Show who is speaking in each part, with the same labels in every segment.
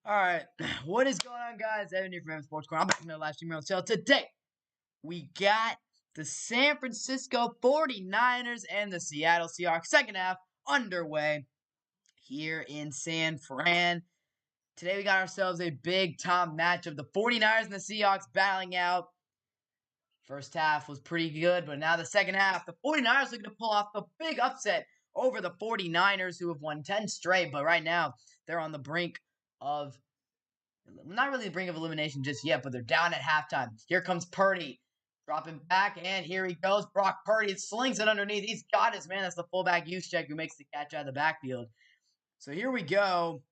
Speaker 1: All right, what is going on, guys? Evan here from Sports Corner. I'm back in the live stream on sale. Today, we got the San Francisco 49ers and the Seattle Seahawks second half underway here in San Fran. Today, we got ourselves a big-time match of the 49ers and the Seahawks battling out. First half was pretty good, but now the second half, the 49ers looking to pull off a big upset over the 49ers, who have won 10 straight, but right now, they're on the brink of not really the brink of elimination just yet, but they're down at halftime. Here comes Purdy, dropping back, and here he goes. Brock Purdy slings it underneath. He's got his man. That's the fullback Juszczyk who makes the catch out of the backfield. So here we go.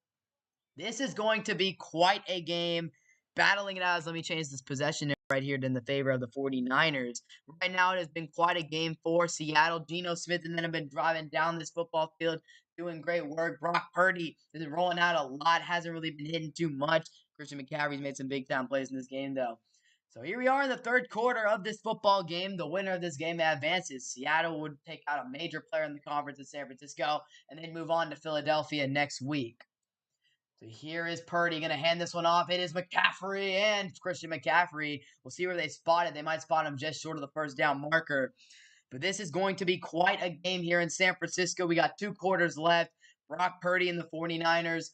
Speaker 1: This is going to be quite a game. Battling it out as let me change this possession right here in the favor of the 49ers. Right now, it has been quite a game for Seattle. Geno Smith and then have been driving down this football field, doing great work. Brock Purdy is rolling out a lot, hasn't really been hitting too much. Christian McCaffrey's made some big-time plays in this game, though. So here we are in the third quarter of this football game. The winner of this game advances. Seattle would take out a major player in the conference in San Francisco, and then move on to Philadelphia next week. So here is Purdy going to hand this one off. It is McCaffrey and Christian McCaffrey. We'll see where they spot it. They might spot him just short of the first down marker. But this is going to be quite a game here in San Francisco. We got 2 quarters left. Brock Purdy and the 49ers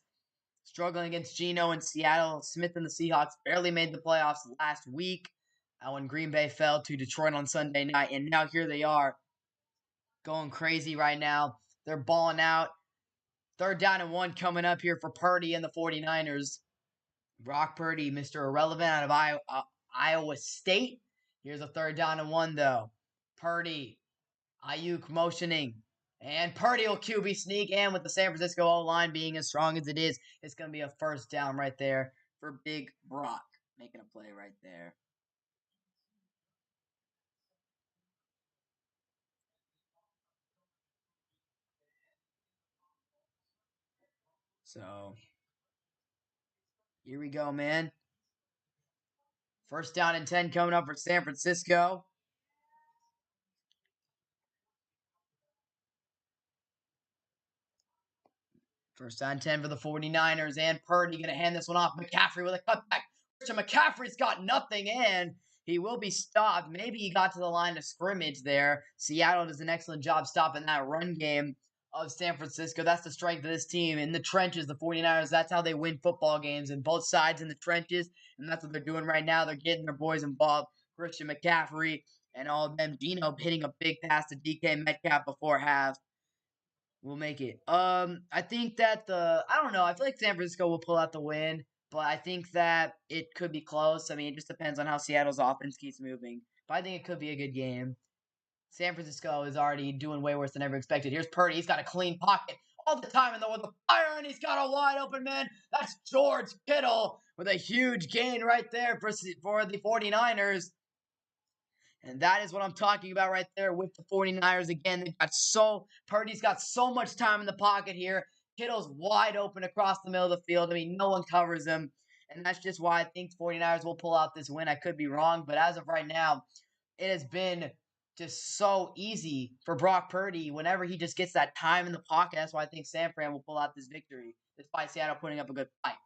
Speaker 1: struggling against Geno and Seattle. Smith and the Seahawks barely made the playoffs last week when Green Bay fell to Detroit on Sunday night. And now here they are going crazy right now. They're balling out. 3rd down and 1 coming up here for Purdy and the 49ers. Brock Purdy, Mr. Irrelevant out of Iowa State. Here's a 3rd down and 1, though. Purdy, Ayuk motioning. And Purdy will QB sneak. And with the San Francisco O-line being as strong as it is, it's going to be a 1st down right there for Big Brock. Making a play right there. So, here we go, man. 1st down and 10 coming up for San Francisco. First down 10 for the 49ers, and Purdy going to hand this one off. McCaffrey with a cutback. Christian McCaffrey's got nothing, and he will be stopped. Maybe he got to the line of scrimmage there. Seattle does an excellent job stopping that run game of San Francisco. That's the strength of this team. In the trenches, the 49ers, that's how they win football games, in both sides in the trenches, and that's what they're doing right now. They're getting their boys involved. Christian McCaffrey and all of them. Geno hitting a big pass to DK Metcalf before half. We'll make it. I think that I don't know. I feel like San Francisco will pull out the win, but I think that it could be close. I mean, it just depends on how Seattle's offense keeps moving. But I think it could be a good game. San Francisco is already doing way worse than ever expected. Here's Purdy. He's got a clean pocket all the time in with the fire, and he's got a wide open man. That's George Kittle with a huge gain right there for the 49ers. And that is what I'm talking about right there with the 49ers. Again, Purdy's got so much time in the pocket here. Kittle's wide open across the middle of the field. I mean, no one covers him. And that's just why I think the 49ers will pull out this win. I could be wrong, but as of right now, it has been just so easy for Brock Purdy whenever he just gets that time in the pocket. That's why I think San Fran will pull out this victory, despite Seattle putting up a good fight.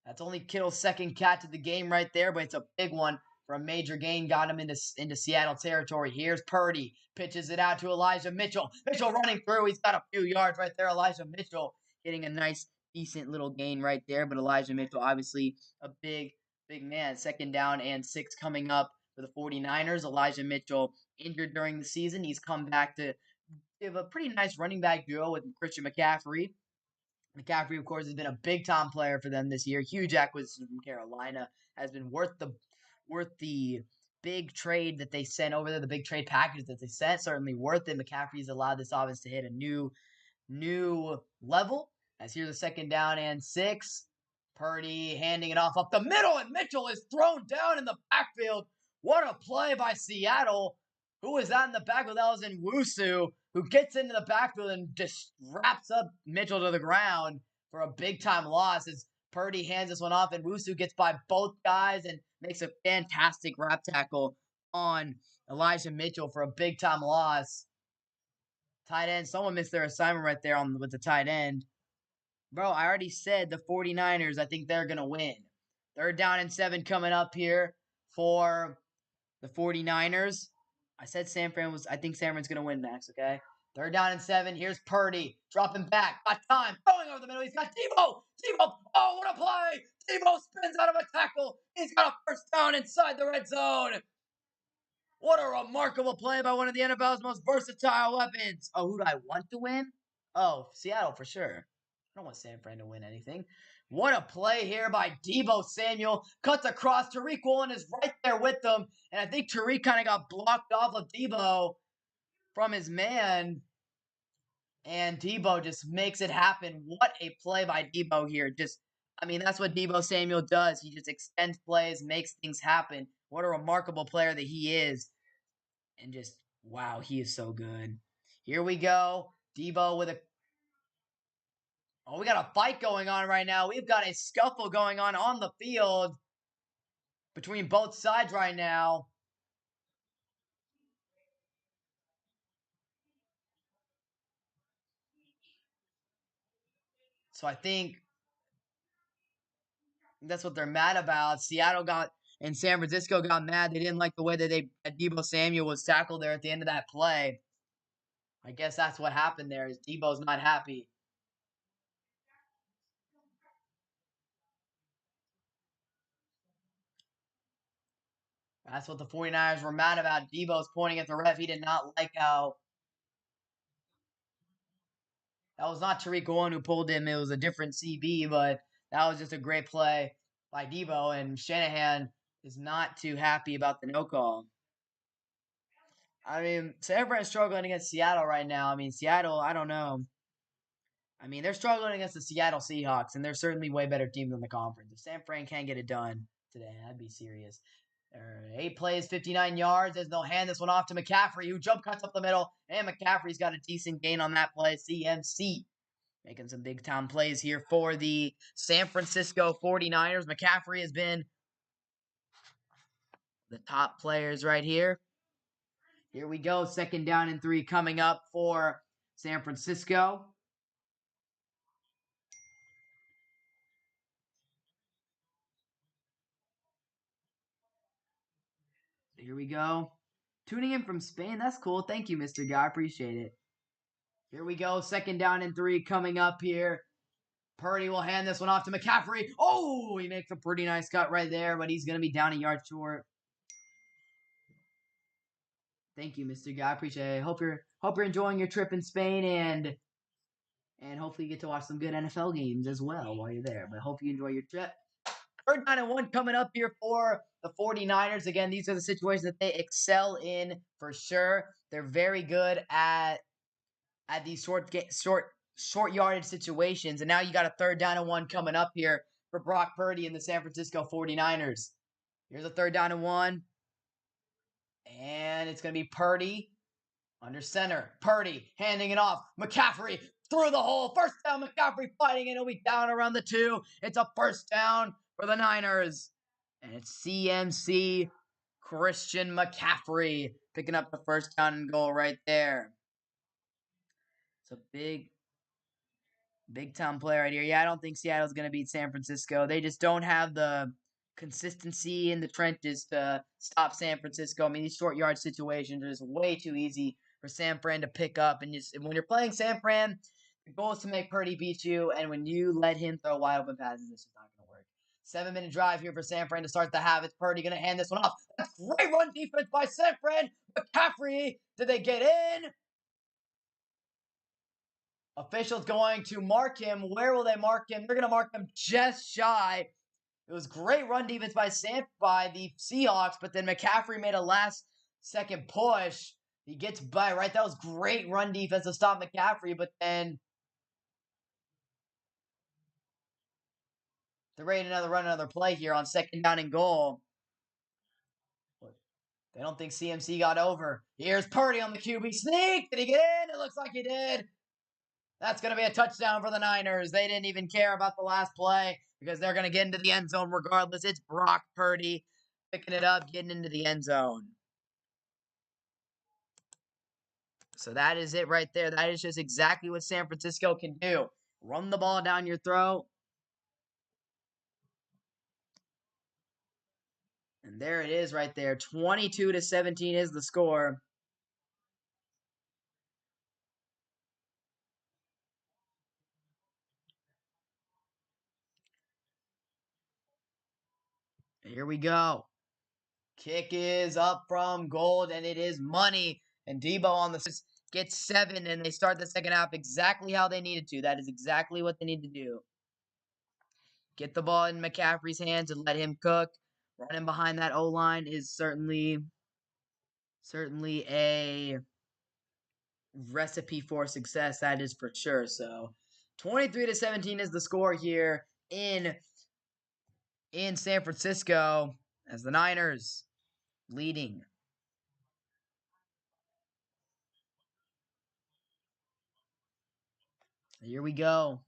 Speaker 1: That's only Kittle's 2nd catch of the game right there, but it's a big one for a major gain. Got him into Seattle territory. Here's Purdy. Pitches it out to Elijah Mitchell. Mitchell running through. He's got a few yards right there. Elijah Mitchell getting a nice, decent little gain right there. But Elijah Mitchell, obviously a big man. 2nd down and 6 coming up for the 49ers. Elijah Mitchell injured during the season. He's come back to give a pretty nice running back duo with Christian McCaffrey. McCaffrey, of course, has been a big-time player for them this year. Huge acquisition from Carolina. Has been worth the big trade that they sent over there, the big trade package that they sent. Certainly worth it. McCaffrey's allowed this offense to hit a new level. As here's the 2nd down and 6. Purdy handing it off up the middle, and Mitchell is thrown down in the backfield. What a play by Seattle. Who was that in the backfield? That was Nwosu, who gets into the backfield and just wraps up Mitchell to the ground for a big-time loss as Purdy hands this one off, and Nwosu gets by both guys and makes a fantastic wrap tackle on Elijah Mitchell for a big-time loss. Tight end, someone missed their assignment right there with the tight end. Bro, I already said the 49ers, I think they're going to win. 3rd down and 7 coming up here for the 49ers. I think San Fran's going to win, Max, okay? 3rd down and 7. Here's Purdy. Dropping back. Got time. Going over the middle. He's got Deebo. Deebo. Oh, what a play. Deebo spins out of a tackle. He's got a 1st down inside the red zone. What a remarkable play by one of the NFL's most versatile weapons. Oh, who do I want to win? Oh, Seattle for sure. I don't want San Fran to win anything. What a play here by Deebo Samuel. Cuts across. Tariq Woolen is right there with them. And I think Tariq kind of got blocked off of Deebo from his man. And Deebo just makes it happen. What a play by Deebo here. That's what Deebo Samuel does. He just extends plays, makes things happen. What a remarkable player that he is. And just, wow, he is so good. Here we go. Deebo with a... Oh, we got a fight going on right now. We've got a scuffle going on the field between both sides right now. So I think that's what they're mad about. Seattle got and San Francisco got mad. They didn't like the way that Deebo Samuel was tackled there at the end of that play. I guess that's what happened there. Is Deebo's not happy. That's what the 49ers were mad about. Deebo's pointing at the ref. He did not like how... That was not Tariq Woolen who pulled him. It was a different CB, but that was just a great play by Deebo. And Shanahan is not too happy about the no call. San Fran is struggling against Seattle right now. Seattle, I don't know. They're struggling against the Seattle Seahawks, and they're certainly way better team than the conference. If San Fran can't get it done today, I'd be serious. 8 plays, 59 yards, as they'll hand this one off to McCaffrey, who jump cuts up the middle, and McCaffrey's got a decent gain on that play. CMC making some big-time plays here for the San Francisco 49ers. McCaffrey has been the top players right here. Here we go. 2nd down and 3 coming up for San Francisco. Here we go. Tuning in from Spain. That's cool. Thank you, Mr. Guy. I appreciate it. Here we go. 2nd down and 3 coming up here. Purdy will hand this one off to McCaffrey. Oh, he makes a pretty nice cut right there, but he's going to be down a yard short. Thank you, Mr. Guy. I appreciate it. Hope you're enjoying your trip in Spain, and hopefully you get to watch some good NFL games as well while you're there. But hope you enjoy your trip. 3rd down and 1 coming up here for the 49ers. Again, these are the situations that they excel in for sure. They're very good at these short yardage situations. And now you got a 3rd down and 1 coming up here for Brock Purdy and the San Francisco 49ers. Here's a 3rd down and 1. And it's going to be Purdy under center. Purdy handing it off. McCaffrey through the hole. 1st down, McCaffrey fighting, and he'll be down around the 2. It's a 1st down for the Niners. And it's CMC Christian McCaffrey picking up the 1st down and goal right there. It's a big time player right here. Yeah, I don't think Seattle's going to beat San Francisco. They just don't have the consistency in the trenches to stop San Francisco. These short yard situations are just way too easy for San Fran to pick up. And when you're playing San Fran, the goal is to make Purdy beat you. And when you let him throw wide open passes, this is not going to work. 7-minute drive here for San Fran to start the half. It's Purdy going to hand this one off. That's great run defense by San Fran. McCaffrey, did they get in? Officials going to mark him. Where will they mark him? They're going to mark him just shy. It was great run defense by the Seahawks, but then McCaffrey made a last-second push. He gets by, right? That was great run defense to stop McCaffrey, but then they're ready to run another play here on 2nd down and goal. They don't think CMC got over. Here's Purdy on the QB sneak. Did he get in? It looks like he did. That's going to be a touchdown for the Niners. They didn't even care about the last play because they're going to get into the end zone regardless. It's Brock Purdy picking it up, getting into the end zone. So that is it right there. That is just exactly what San Francisco can do. Run the ball down your throat. And there it is right there. 22-17 is the score. Here we go. Kick is up from gold, and it is money. And Deebo on the gets 7, and they start the second half exactly how they needed to. That is exactly what they need to do. Get the ball in McCaffrey's hands and let him cook. Running behind that O-line is certainly a recipe for success. That is for sure. So 23-17 is the score here in San Francisco as the Niners leading. Here we go.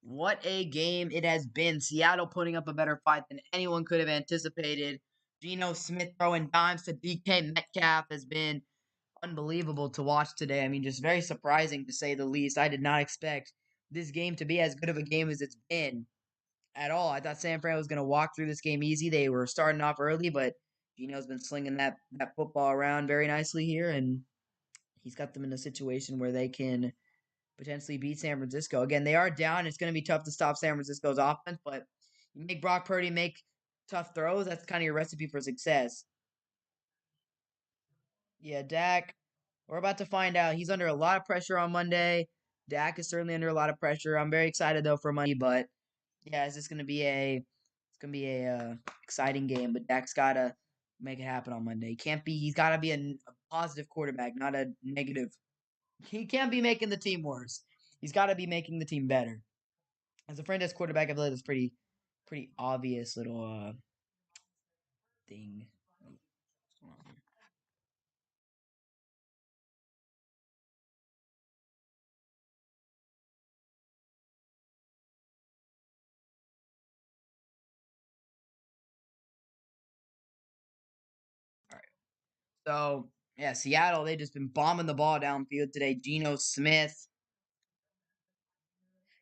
Speaker 1: What a game it has been. Seattle putting up a better fight than anyone could have anticipated. Geno Smith throwing dimes to DK Metcalf has been unbelievable to watch today. I mean, just very surprising to say the least. I did not expect this game to be as good of a game as it's been at all. I thought San Fran was going to walk through this game easy. They were starting off early, but Geno's been slinging that football around very nicely here, and he's got them in a situation where they can potentially beat San Francisco. Again, they are down. It's going to be tough to stop San Francisco's offense, but you make Brock Purdy make tough throws. That's kind of your recipe for success. Yeah, Dak, we're about to find out. He's under a lot of pressure on Monday. Dak is certainly under a lot of pressure. I'm very excited though for Monday, but yeah, it's just going to be a exciting game. But Dak's got to make it happen on Monday. He's got to be a positive quarterback, not a negative. He can't be making the team worse. He's got to be making the team better. As a franchise quarterback, I feel like that's pretty obvious little thing. All right. So yeah, Seattle, they just been bombing the ball downfield today. Geno Smith.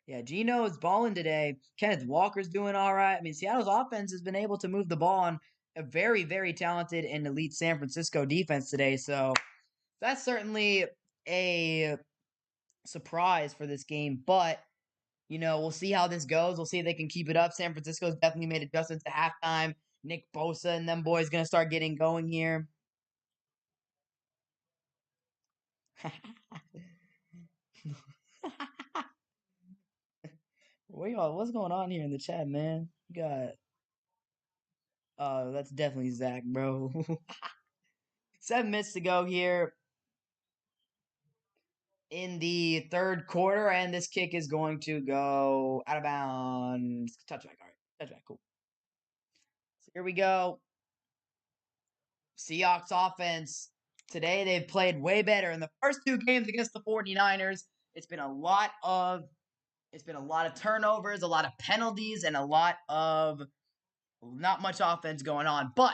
Speaker 1: Yeah, Geno is balling today. Kenneth Walker's doing all right. I mean, Seattle's offense has been able to move the ball on a very, very talented and elite San Francisco defense today. So that's certainly a surprise for this game. But we'll see how this goes. We'll see if they can keep it up. San Francisco's definitely made adjustments to halftime. Nick Bosa and them boys gonna start getting going here. What's going on here in the chat, man? You got that's definitely Zach, bro. 7 minutes to go here in the third quarter, and this kick is going to go out of bounds. Touchback, all right. Touchback, cool. So here we go. Seahawks offense. Today they've played way better. In the first 2 games against the 49ers, it's been a lot of turnovers, a lot of penalties, and a lot of not much offense going on. But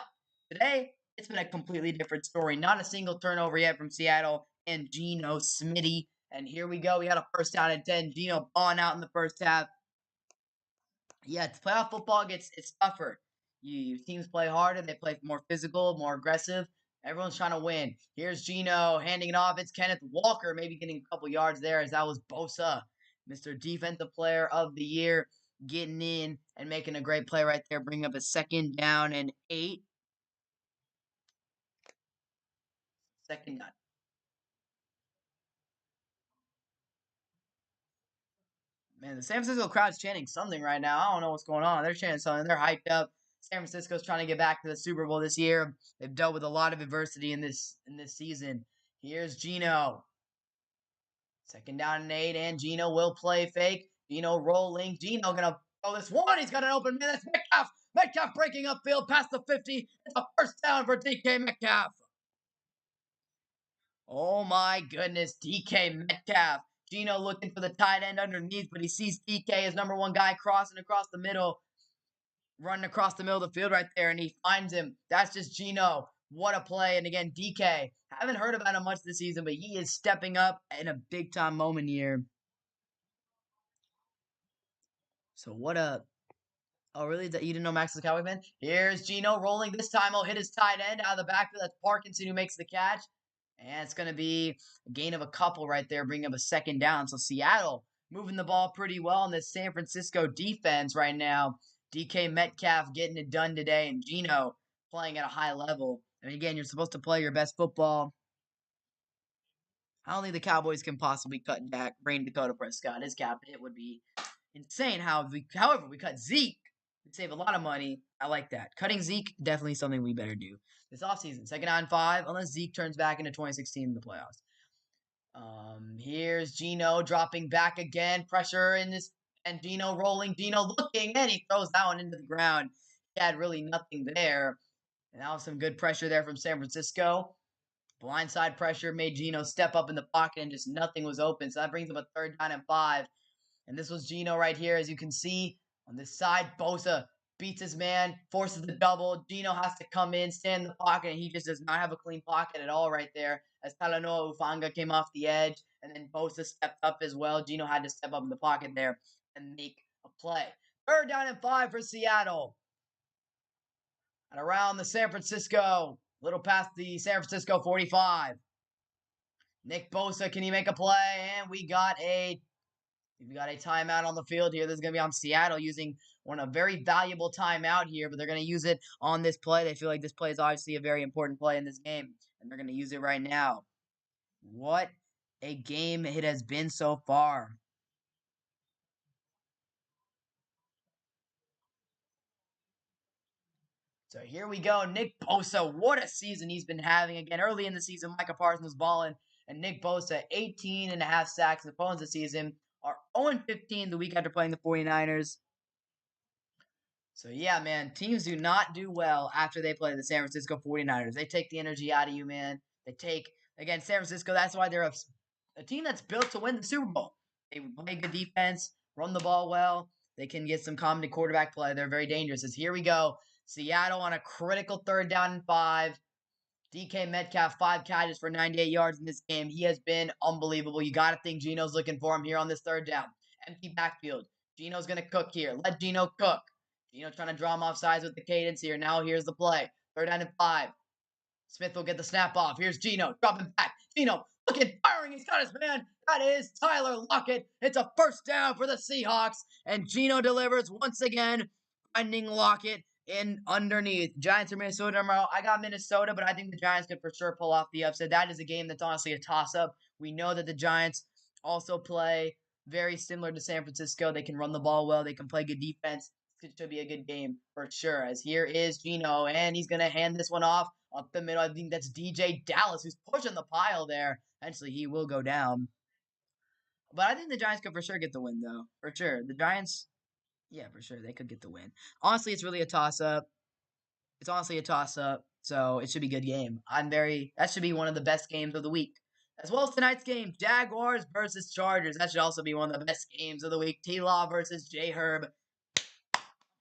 Speaker 1: today, it's been a completely different story. Not a single turnover yet from Seattle and Geno Smitty. And here we go. We got a first down and 10. Geno balling out in the first half. Yeah, playoff football it's tougher. Teams play harder, they play more physical, more aggressive. Everyone's trying to win. Here's Geno handing it off. It's Kenneth Walker, maybe getting a couple yards there, as that was Bosa, Mr. Defensive Player of the Year, getting in and making a great play right there, bringing up a 2nd down and 8. 2nd down. Man, the San Francisco crowd's chanting something right now. I don't know what's going on. They're chanting something. They're hyped up. San Francisco's trying to get back to the Super Bowl this year. They've dealt with a lot of adversity in this season. Here's Geno. 2nd down and 8, and Geno will play fake. Geno rolling. Geno gonna throw this one. He's got an open man. That's Metcalf. Metcalf breaking upfield past the 50. It's a first down for DK Metcalf. Oh my goodness, DK Metcalf. Geno looking for the tight end underneath, but he sees DK, his number 1 guy, crossing across the middle, running across the middle of the field right there, and he finds him. That's just Geno. What a play. And again, DK, haven't heard about him much this season, but he is stepping up in a big time moment here. So what a Oh, really? That you didn't know Max was a Cowboy fan? Here's Gino rolling. This time he'll hit his tight end out of the backfield. That's Parkinson who makes the catch. And it's going to be a gain of a couple right there, bringing up a second down. So Seattle moving the ball pretty well in this San Francisco defense right now. DK Metcalf getting it done today, and Gino playing at a high level. I mean, again, you're supposed to play your best football. I don't think the Cowboys can possibly cut back Brain Dakota Prescott. His cap hit would be insane. However, we cut Zeke. We save a lot of money. I like that. Cutting Zeke, definitely something we better do this offseason. Second on 5, unless Zeke turns back into 2016 in the playoffs. Here's Gino dropping back again. Pressure in this, and Gino rolling. Gino looking, and he throws that one into the ground. He had really nothing there. And that was some good pressure there from San Francisco. Blindside pressure made Gino step up in the pocket, and just nothing was open. So that brings up a third down and 5. And this was Gino right here, as you can see on this side. Bosa beats his man, forces the double. Gino has to come in, stand in the pocket, and he just does not have a clean pocket at all right there. As Talanoa Ufanga came off the edge, and then Bosa stepped up as well. Gino had to step up in the pocket there and make a play. Third down and 5 for Seattle. And around the San Francisco, little past the San Francisco 45. Nick Bosa, can he make a play? And we got a timeout on the field here. This is going to be on Seattle using a very valuable timeout here, but they're going to use it on this play. They feel like this play is obviously a very important play in this game, and they're going to use it right now. What a game it has been so far. So here we go. Nick Bosa, what a season he's been having. Again, early in the season, Micah Parsons was balling, and Nick Bosa, 18.5 sacks. Opponents this season are 0-15 the week after playing the 49ers. So, yeah, man, teams do not do well after they play the San Francisco 49ers. They take the energy out of you, man. Again, San Francisco, that's why they're a team that's built to win the Super Bowl. They play good defense, run the ball well. They can get some competent quarterback play. They're very dangerous. As here we go. Seattle on a critical third down and 5. DK Metcalf, 5 catches for 98 yards in this game. He has been unbelievable. You got to think Gino's looking for him here on this third down. Empty backfield. Gino's going to cook here. Let Gino cook. Gino trying to draw him off sides with the cadence here. Now here's the play. Third down and 5. Smith will get the snap off. Here's Gino. Dropping back. Gino looking, firing. He's got his man. That is Tyler Lockett. It's a first down for the Seahawks. And Gino delivers once again, finding Lockett in underneath. Giants or Minnesota tomorrow. I got Minnesota, but I think the Giants could for sure pull off the upset. That is a game that's honestly a toss-up. We know that the Giants also play very similar to San Francisco. They can run the ball well. They can play good defense. It should be a good game for sure. As here is Gino, and he's going to hand this one off up the middle. I think that's DJ Dallas who's pushing the pile there. Eventually, he will go down. But I think the Giants could for sure get the win, though. For sure. The Giants, yeah, for sure. They could get the win. Honestly, it's really a toss-up. It's honestly a toss-up, so it should be a good game. That should be one of the best games of the week. As well as tonight's game, Jaguars versus Chargers. That should also be one of the best games of the week. T-Law versus J-Herb.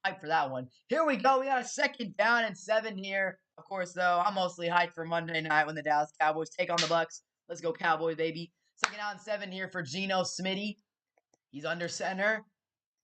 Speaker 1: Hyped for that one. Here we go. We got a second down and 7 here. Of course, though, I'm mostly hyped for Monday night when the Dallas Cowboys take on the Bucks. Let's go Cowboys, baby. Second down and 7 here for Geno Smitty. He's under center.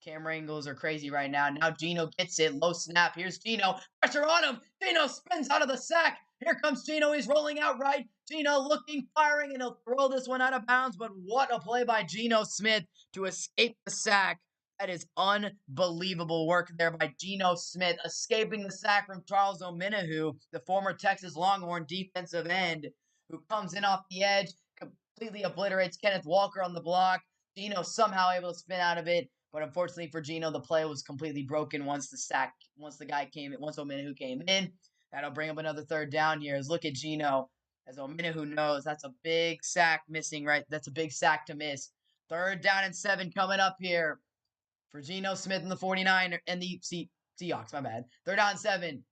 Speaker 1: Camera angles are crazy right now. Now Geno gets it. Low snap. Here's Geno. Pressure on him. Geno spins out of the sack. Here comes Geno. He's rolling out right. Geno looking, firing, and he'll throw this one out of bounds. But what a play by Geno Smith to escape the sack. That is unbelievable work there by Geno Smith, escaping the sack from Charles Omenihu, the former Texas Longhorn defensive end, who comes in off the edge, completely obliterates Kenneth Walker on the block. Geno somehow able to spin out of it, but unfortunately for Geno, the play was completely broken once Omenihu came in. That'll bring up another third down here. Look at Geno, as Omenihu knows that's a big sack missing, right? That's a big sack to miss. Third down and 7 coming up here for Geno Smith and the 49ers and the Seahawks, my bad. Third down and 7.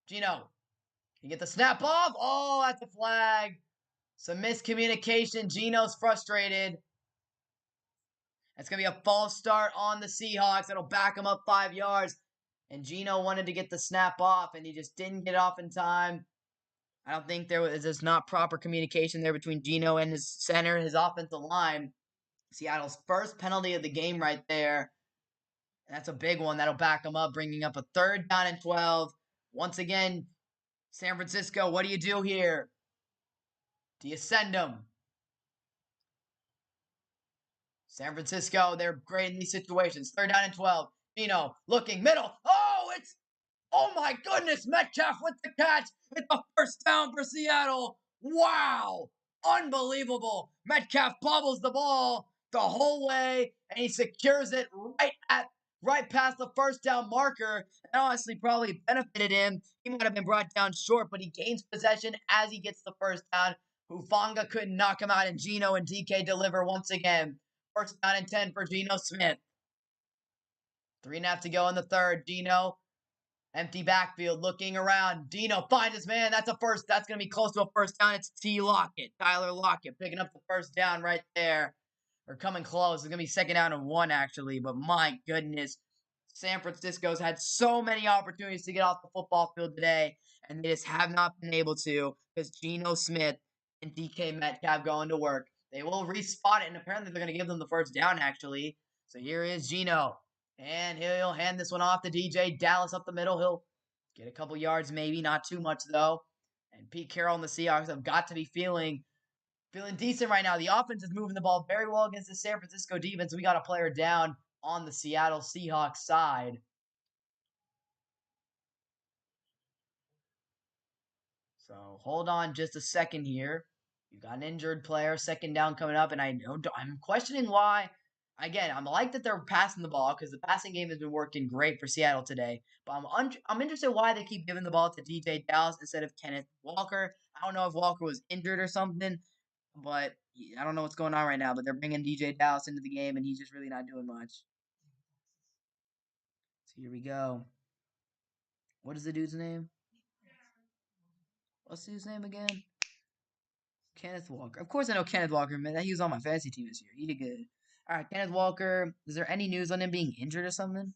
Speaker 1: Geno, you get the snap off. Oh, that's a flag. Some miscommunication. Geno's frustrated. That's going to be a false start on the Seahawks. That'll back him up 5 yards. And Geno wanted to get the snap off, and he just didn't get off in time. I don't think there was just not proper communication there between Geno and his center, his offensive line. Seattle's first penalty of the game right there. That's a big one. That'll back them up, bringing up a 3rd down and 12. Once again, San Francisco, what do you do here? Do you send them? San Francisco, they're great in these situations. 3rd down and 12. Gino looking middle. Oh my goodness, Metcalf with the catch. It's a 1st down for Seattle. Wow. Unbelievable. Metcalf bobbles the ball the whole way, and he secures it right past the 1st down marker. And honestly, probably benefited him. He might have been brought down short, but he gains possession as he gets the 1st down. Hufanga couldn't knock him out, and Gino and DK deliver once again. 1st down and 10 for Geno Smith. 3.5 to go in the 3rd. Geno, empty backfield, looking around. Geno finds his man. That's going to be close to a 1st down. It's Tyler Lockett, picking up the 1st down right there. Or coming close. It's going to be 2nd down and 1, actually. But my goodness, San Francisco's had so many opportunities to get off the football field today, and they just have not been able to because Geno Smith and DK Metcalf going to work. They will respot it, and apparently they're going to give them the 1st down, actually. So here is Geno. And he'll hand this one off to DJ Dallas up the middle. He'll get a couple yards, maybe. Not too much, though. And Pete Carroll and the Seahawks have got to be feeling decent right now. The offense is moving the ball very well against the San Francisco defense. We got a player down on the Seattle Seahawks side. So hold on just a second here. You got an injured player, 2nd down coming up, and I'm questioning why. Again, I'm like that they're passing the ball because the passing game has been working great for Seattle today. But I'm interested why they keep giving the ball to DJ Dallas instead of Kenneth Walker. I don't know if Walker was injured or something, but I don't know what's going on right now. But they're bringing DJ Dallas into the game, and he's just really not doing much. So here we go. What is the dude's name? What's the dude's name again? Kenneth Walker. Of course I know Kenneth Walker, man. He was on my fantasy team this year. He did good. All right, Kenneth Walker. Is there any news on him being injured or something?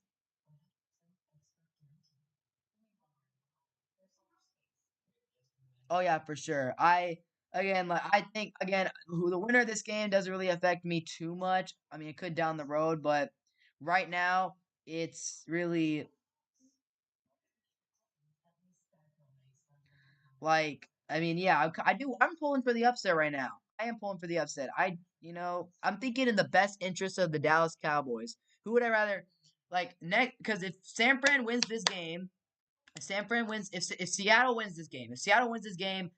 Speaker 1: Oh yeah, for sure. I think who the winner of this game doesn't really affect me too much. I mean, it could down the road, but right now it's really I mean, yeah, I do. I'm pulling for the upset right now. I am pulling for the upset. I'm thinking in the best interest of the Dallas Cowboys. Who would I rather next? Because if San Fran wins this game, if Seattle wins this game,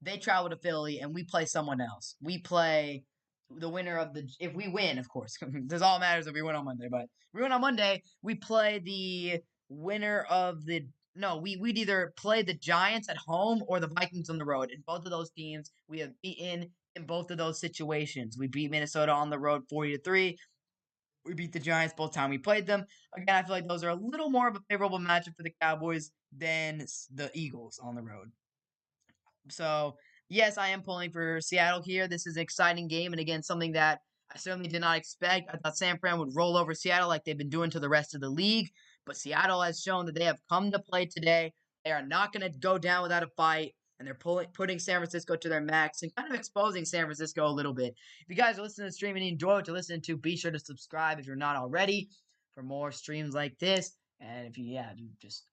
Speaker 1: they travel to Philly and we play someone else. We play the winner of the. If we win, of course, this all matters if we win on Monday. But if we win on Monday, we play the winner of the. No, we'd either play the Giants at home or the Vikings on the road. In both of those teams, we have beaten in both of those situations. We beat Minnesota on the road 40-3. We beat the Giants both time we played them. Again, I feel like those are a little more of a favorable matchup for the Cowboys than the Eagles on the road. So, yes, I am pulling for Seattle here. This is an exciting game, and again, something that I certainly did not expect. I thought San Fran would roll over Seattle like they've been doing to the rest of the league, but Seattle has shown that they have come to play today. They are not going to go down without a fight, and they're putting San Francisco to their max and kind of exposing San Francisco a little bit. If you guys are listening to the stream and you enjoy what you're listening to, be sure to subscribe if you're not already for more streams like this. And if you just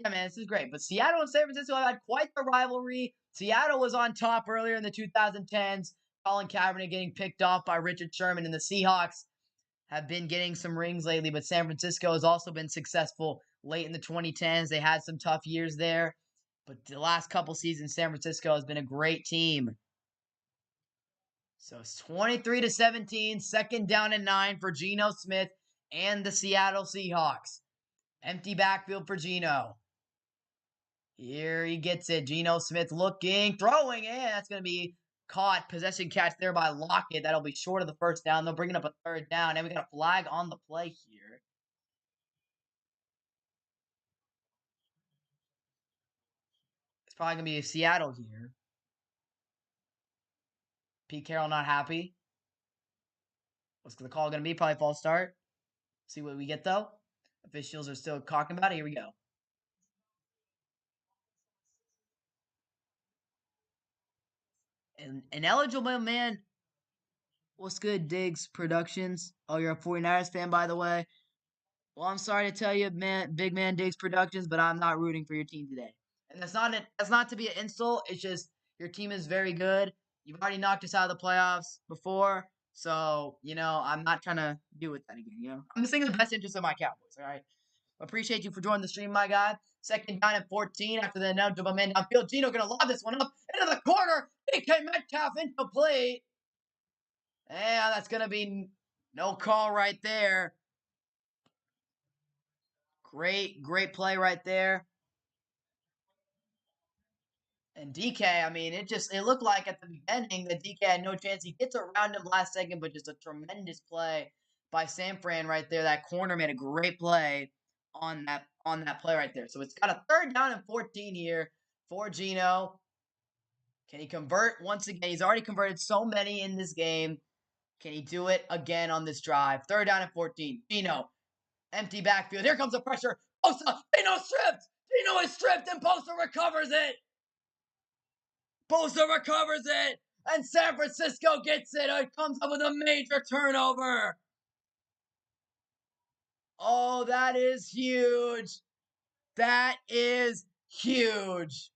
Speaker 1: yeah, man, this is great. But Seattle and San Francisco have had quite the rivalry. Seattle was on top earlier in the 2010s. Colin Kaepernick getting picked off by Richard Sherman, and the Seahawks have been getting some rings lately. But San Francisco has also been successful late in the 2010s. They had some tough years there. But the last couple seasons, San Francisco has been a great team. So it's 23-17, 2nd down and 9 for Geno Smith and the Seattle Seahawks. Empty backfield for Geno. Here he gets it. Geno Smith looking, throwing, and that's going to be caught. Possession catch there by Lockett. That'll be short of the 1st down. They'll bring it up a 3rd down, and we got a flag on the play here. It's probably going to be Seattle here. Pete Carroll not happy. What's the call going to be? Probably false start. See what we get, though. Officials are still talking about it. Here we go. And an eligible man. What's good, Diggs Productions? Oh, you're a 49ers fan, by the way. Well, I'm sorry to tell you, man, Big Man Diggs Productions, but I'm not rooting for your team today. And that's not to be an insult. It's just your team is very good. You've already knocked us out of the playoffs before, so I'm not trying to deal with that again. I'm just thinking the best interest of my Cowboys. All right. Appreciate you for joining the stream, my guy. Second down and 14 after the ineligible man downfield. Gino gonna lob this one up into the corner. DK Metcalf incomplete. And that's gonna be no call right there. Great play right there. And DK, I mean, it looked like at the beginning that DK had no chance. He gets around him last second, but just a tremendous play by San Fran right there. That corner made a great play on that play right there. So it's got a third down and 14 here for Gino. Can he convert once again? He's already converted so many in this game. Can he do it again on this drive? Third down and 14. Gino, empty backfield. Here comes the pressure. Bosa, Gino stripped. Gino is stripped, and Bosa recovers it. Bosa recovers it, and San Francisco gets it. It comes up with a major turnover. Oh, that is huge. That is huge.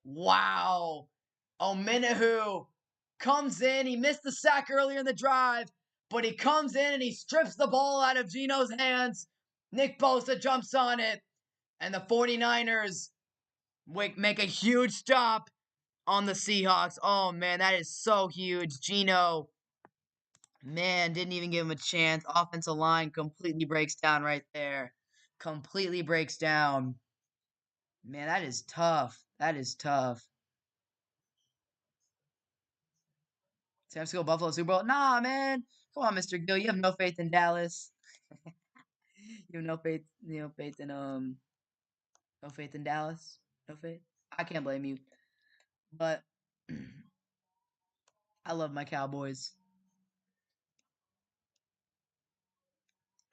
Speaker 1: Wow. Ominahu comes in. He missed the sack earlier in the drive, but he comes in and he strips the ball out of Gino's hands. Nick Bosa jumps on it, and the 49ers make a huge stop on the Seahawks. Oh, man, that is so huge. Gino, man, didn't even give him a chance. Offensive line completely breaks down right there. Completely breaks down. Man, that is tough. That is tough. San Francisco Buffalo Super Bowl. Nah, man. Come on, Mr. Gill. You have no faith in Dallas. You have no faith, no faith in Dallas. No faith. I can't blame you. But I love my Cowboys.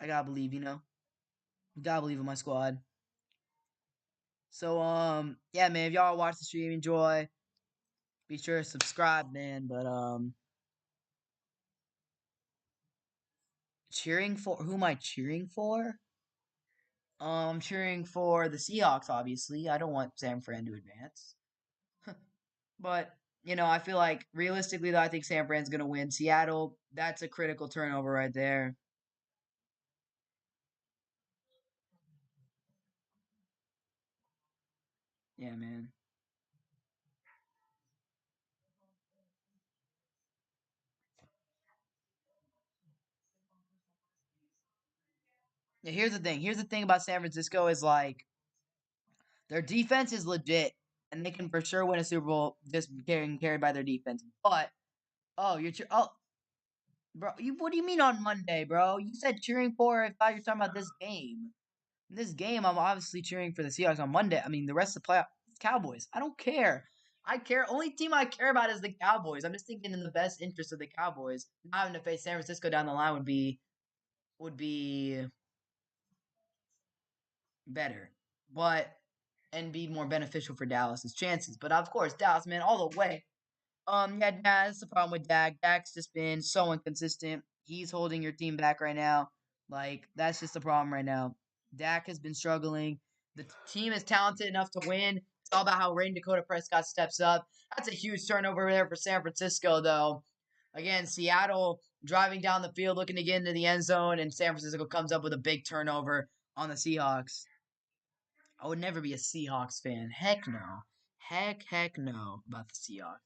Speaker 1: I gotta believe. Gotta believe in my squad. So yeah, man, if y'all watch the stream, enjoy. Be sure to subscribe, man. But cheering for who am I cheering for? I'm cheering for the Seahawks, obviously. I don't want San Fran to advance. But, I feel like realistically, though, I think San Fran's going to win. Seattle, that's a critical turnover right there. Yeah, man. Yeah, here's the thing. Here's the thing about San Francisco is like their defense is legit, and they can for sure win a Super Bowl just getting carried by their defense. But bro, what do you mean on Monday, bro? You said cheering for. I thought you were talking about this game. In this game, I'm obviously cheering for the Seahawks on Monday. I mean, the rest of the playoff Cowboys. I don't care. I care. Only team I care about is the Cowboys. I'm just thinking in the best interest of the Cowboys. Not having to face San Francisco down the line would be better, but and be more beneficial for Dallas's chances. But of course, Dallas, man, all the way. Yeah, that's the problem with Dak. Dak's just been so inconsistent. He's holding your team back right now. Like, that's just the problem right now. Dak has been struggling. The team is talented enough to win. It's all about how Rain Dakota Prescott steps up. That's a huge turnover there for San Francisco, though. Again, Seattle driving down the field, looking to get into the end zone, and San Francisco comes up with a big turnover on the Seahawks. I would never be a Seahawks fan. Heck no. Heck no about the Seahawks.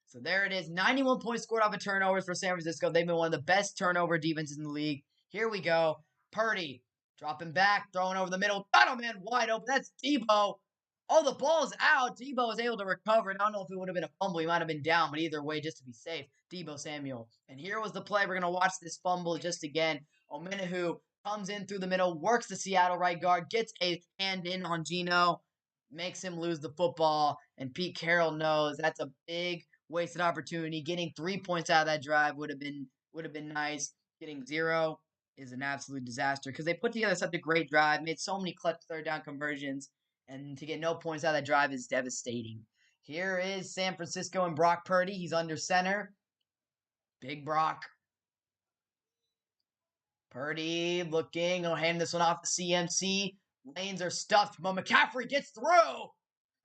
Speaker 1: So there it is. 91 points scored off of turnovers for San Francisco. They've been one of the best turnover defenses in the league. Here we go. Purdy dropping back, throwing over the middle. Got a man wide open. That's Deebo. Oh, the ball's out. Deebo was able to recover. And I don't know if it would have been a fumble. He might have been down, but either way, just to be safe, Deebo Samuel. And here was the play. We're going to watch this fumble just again. Ominahu comes in through the middle, works the Seattle right guard, gets a hand in on Gino, makes him lose the football. And Pete Carroll knows that's a big wasted opportunity. Getting 3 points out of that drive would have been nice. Getting 0 is an absolute disaster because they put together such a great drive, made so many clutch third down conversions, and to get no points out of that drive is devastating. Here is San Francisco and Brock Purdy. He's under center. Big Brock. Purdy looking. He'll hand this one off to CMC. Lanes are stuffed, but McCaffrey gets through.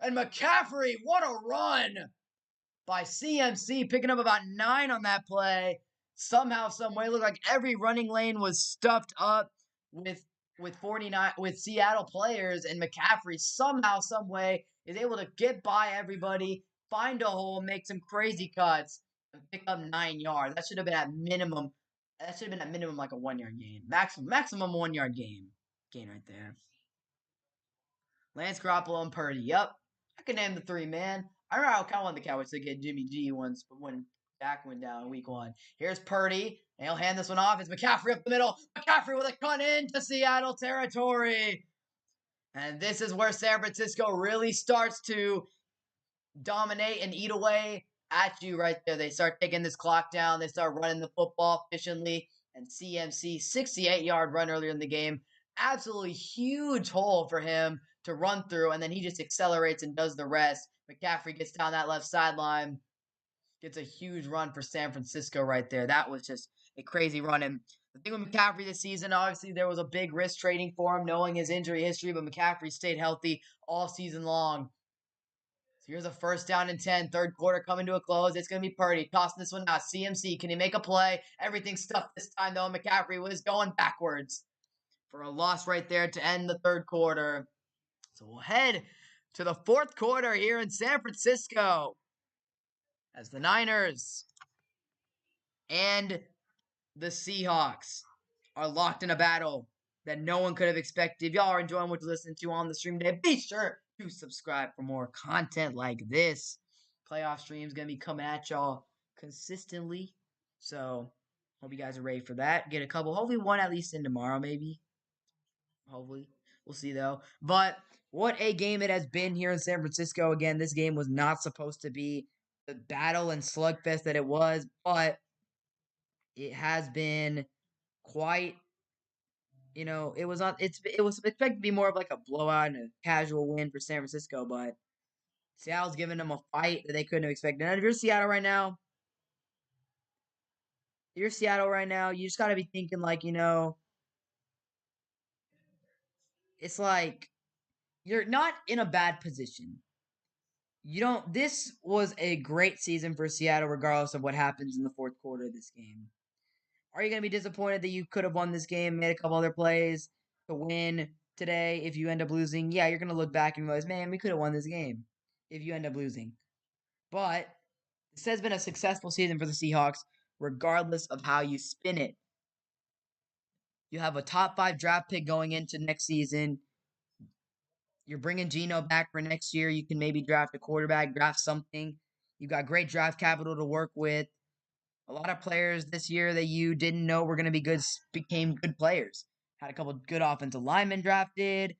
Speaker 1: And McCaffrey, what a run by CMC, picking up about 9 on that play. Somehow, some way, looked like every running lane was stuffed up with Seattle players, and McCaffrey somehow, some way is able to get by everybody, find a hole, make some crazy cuts, and pick up 9 yards. That should have been at minimum. That should have been at minimum like a 1-yard gain. Maximum 1-yard gain right there. Lance Garoppolo and Purdy. Yep. I can name the 3, man. I remember I kind of wanted the Cowboys to get Jimmy G once, but when Dak went down in week 1. Here's Purdy, and he'll hand this one off. It's McCaffrey up the middle. McCaffrey with a cut into Seattle territory. And this is where San Francisco really starts to dominate and eat away at you right there. They start taking this clock down. They start running the football efficiently. And CMC, 68-yard run earlier in the game. Absolutely huge hole for him to run through. And then he just accelerates and does the rest. McCaffrey gets down that left sideline. Gets a huge run for San Francisco right there. That was just a crazy run. And the thing with McCaffrey this season, obviously there was a big risk trading for him, knowing his injury history. But McCaffrey stayed healthy all season long. Here's a 1st down and 10. Third quarter coming to a close. It's going to be Purdy. Tossing this one out. CMC, can he make a play? Everything's stuffed this time, though. McCaffrey was going backwards for a loss right there to end the third quarter. So we'll head to the fourth quarter here in San Francisco as the Niners and the Seahawks are locked in a battle that no one could have expected. If y'all are enjoying what you're listening to on the stream today, be sure to subscribe for more content like this. Playoff stream's going to be coming at y'all consistently. So, hope you guys are ready for that. Get a couple, hopefully one at least in tomorrow, maybe. Hopefully. We'll see, though. But what a game it has been here in San Francisco. Again, this game was not supposed to be the battle and slugfest that it was, but it has been quite, it was expected to be more of like a blowout and a casual win for San Francisco, but Seattle's giving them a fight that they couldn't have expected. And if you're Seattle right now, you just got to be thinking like, it's like you're not in a bad position. This was a great season for Seattle, regardless of what happens in the fourth quarter of this game. Are you going to be disappointed that you could have won this game, made a couple other plays to win today if you end up losing? Yeah, you're going to look back and realize, man, we could have won this game if you end up losing. But this has been a successful season for the Seahawks, regardless of how you spin it. You have a top 5 draft pick going into next season. You're bringing Geno back for next year. You can maybe draft a quarterback, draft something. You've got great draft capital to work with. A lot of players this year that you didn't know were going to be good became good players. Had a couple of good offensive linemen drafted.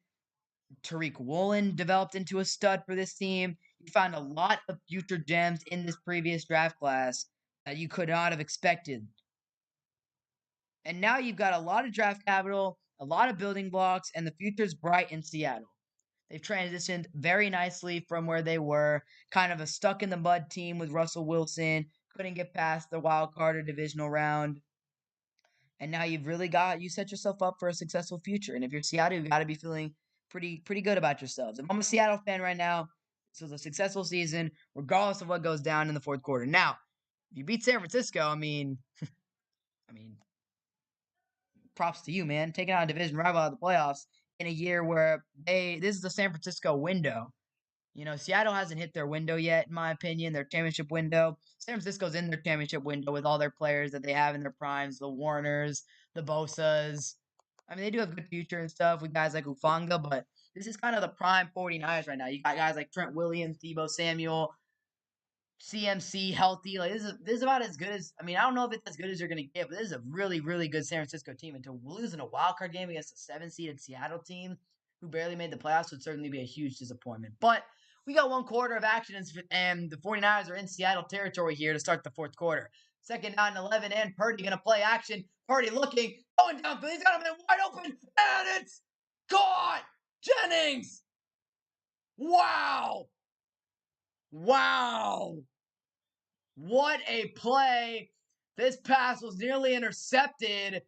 Speaker 1: Tariq Woolen developed into a stud for this team. You found a lot of future gems in this previous draft class that you could not have expected. And now you've got a lot of draft capital, a lot of building blocks, and the future's bright in Seattle. They've transitioned very nicely from where they were, kind of a stuck-in-the-mud team with Russell Wilson, couldn't get past the wild card or divisional round. And now you set yourself up for a successful future. And if you're Seattle, you've got to be feeling pretty good about yourselves. If I'm a Seattle fan right now, this was a successful season, regardless of what goes down in the fourth quarter. Now, if you beat San Francisco, I mean, props to you, man. Taking out a division rival out of the playoffs in a year where this is the San Francisco window. Seattle hasn't hit their window yet, in my opinion, their championship window. San Francisco's in their championship window with all their players that they have in their primes, the Warners, the Bosas. I mean, they do have a good future and stuff with guys like Ufanga, but this is kind of the prime 49ers right now. You got guys like Trent Williams, Deebo Samuel, CMC healthy. Like this is about as good as, I don't know if it's as good as you're gonna get, but this is a really, really good San Francisco team. And to lose in a wild card game against a 7-seeded Seattle team who barely made the playoffs would certainly be a huge disappointment. But we got one quarter of action, and the 49ers are in Seattle territory here to start the fourth quarter. 2nd down and 11, and Purdy gonna play action. Purdy looking, going downfield. He's got him wide open, and it's caught. Jennings. Wow. What a play. This pass was nearly intercepted.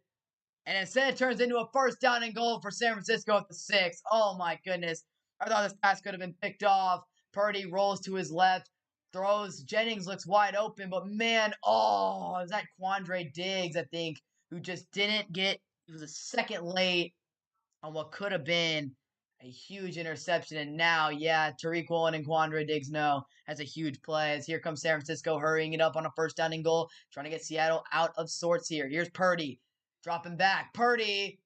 Speaker 1: And instead it turns into a first down and goal for San Francisco at the 6. Oh my goodness. I thought this pass could have been picked off. Purdy rolls to his left, throws. Jennings looks wide open, but man, is that Quandre Diggs, I think, who just didn't get, he was a second late on what could have been a huge interception. And now, yeah, Tariq Woolen and Quandre Diggs know has a huge play. As here comes San Francisco hurrying it up on a first down and goal, trying to get Seattle out of sorts here. Here's Purdy. Dropping back. Purdy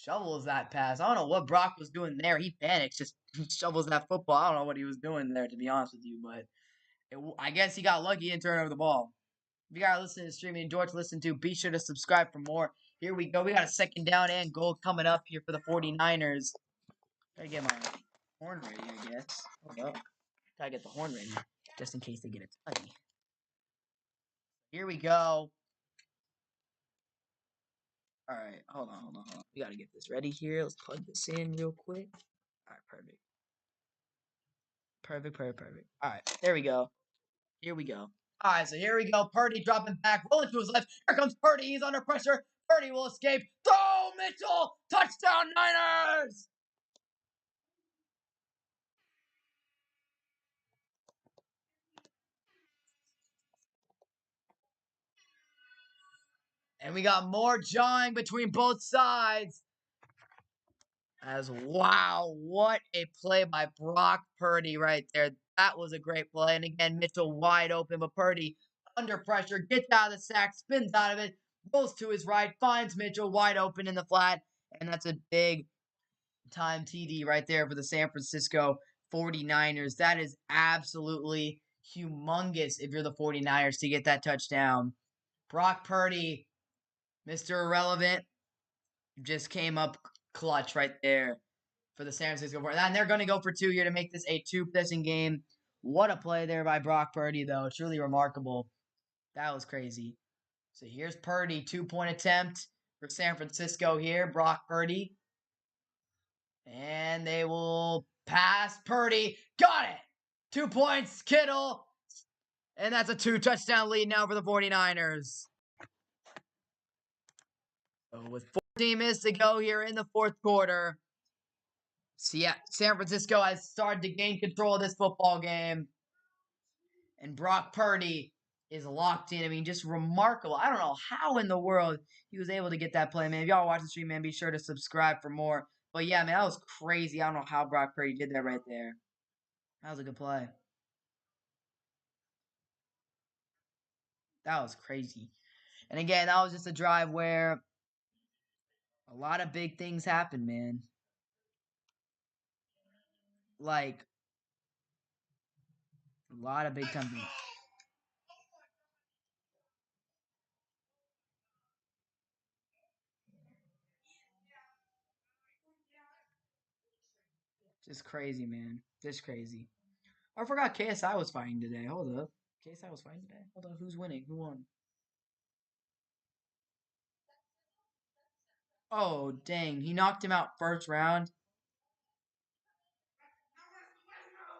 Speaker 1: shovels that pass. I don't know what Brock was doing there. He panics, just shovels that football. I don't know what he was doing there, to be honest with you. But I guess he got lucky and turned over the ball. If you guys are listening to the stream and enjoy to listen to, be sure to subscribe for more. Here we go. We got a second down and goal coming up here for the 49ers. Gotta get my horn ready, I guess. Hold up. Gotta get the horn ready, just in case they get a tuggy. Here we go. All right, hold on. We gotta get this ready here. Let's plug this in real quick. All right, perfect. All right, there we go. Here we go. All right, so here we go. Purdy dropping back, rolling to his left. Here comes Purdy. He's under pressure. Purdy will escape. Throw, Mitchell! Touchdown, Niners! And we got more jawing between both sides. As wow, what a play by Brock Purdy right there. That was a great play. And again, Mitchell wide open, but Purdy under pressure, gets out of the sack, spins out of it, rolls to his right, finds Mitchell wide open in the flat. And that's a big time TD right there for the San Francisco 49ers. That is absolutely humongous if you're the 49ers to get that touchdown. Brock Purdy, Mr. Irrelevant, just came up clutch right there for the San Francisco 49ers. And they're going to go for 2 here to make this a 2-possession game. What a play there by Brock Purdy, though. It's really remarkable. That was crazy. So here's Purdy, 2-point attempt for San Francisco here. Brock Purdy. And they will pass Purdy. Got it! 2 points, Kittle. And that's a 2-touchdown lead now for the 49ers. So with 14 minutes to go here in the fourth quarter, San Francisco has started to gain control of this football game. And Brock Purdy is locked in. I mean, just remarkable. I don't know how in the world he was able to get that play, man. If y'all watch the stream, man, be sure to subscribe for more. But yeah, man, that was crazy. I don't know how Brock Purdy did that right there. That was a good play. That was crazy. And again, that was just a drive where a lot of big things happened, man. Like, a lot of big time things. Just crazy, man. Just crazy. Oh, I forgot KSI was fighting today. Hold up. KSI was fighting today? Hold up. Who's winning? Who won? Oh, dang. He knocked him out first round.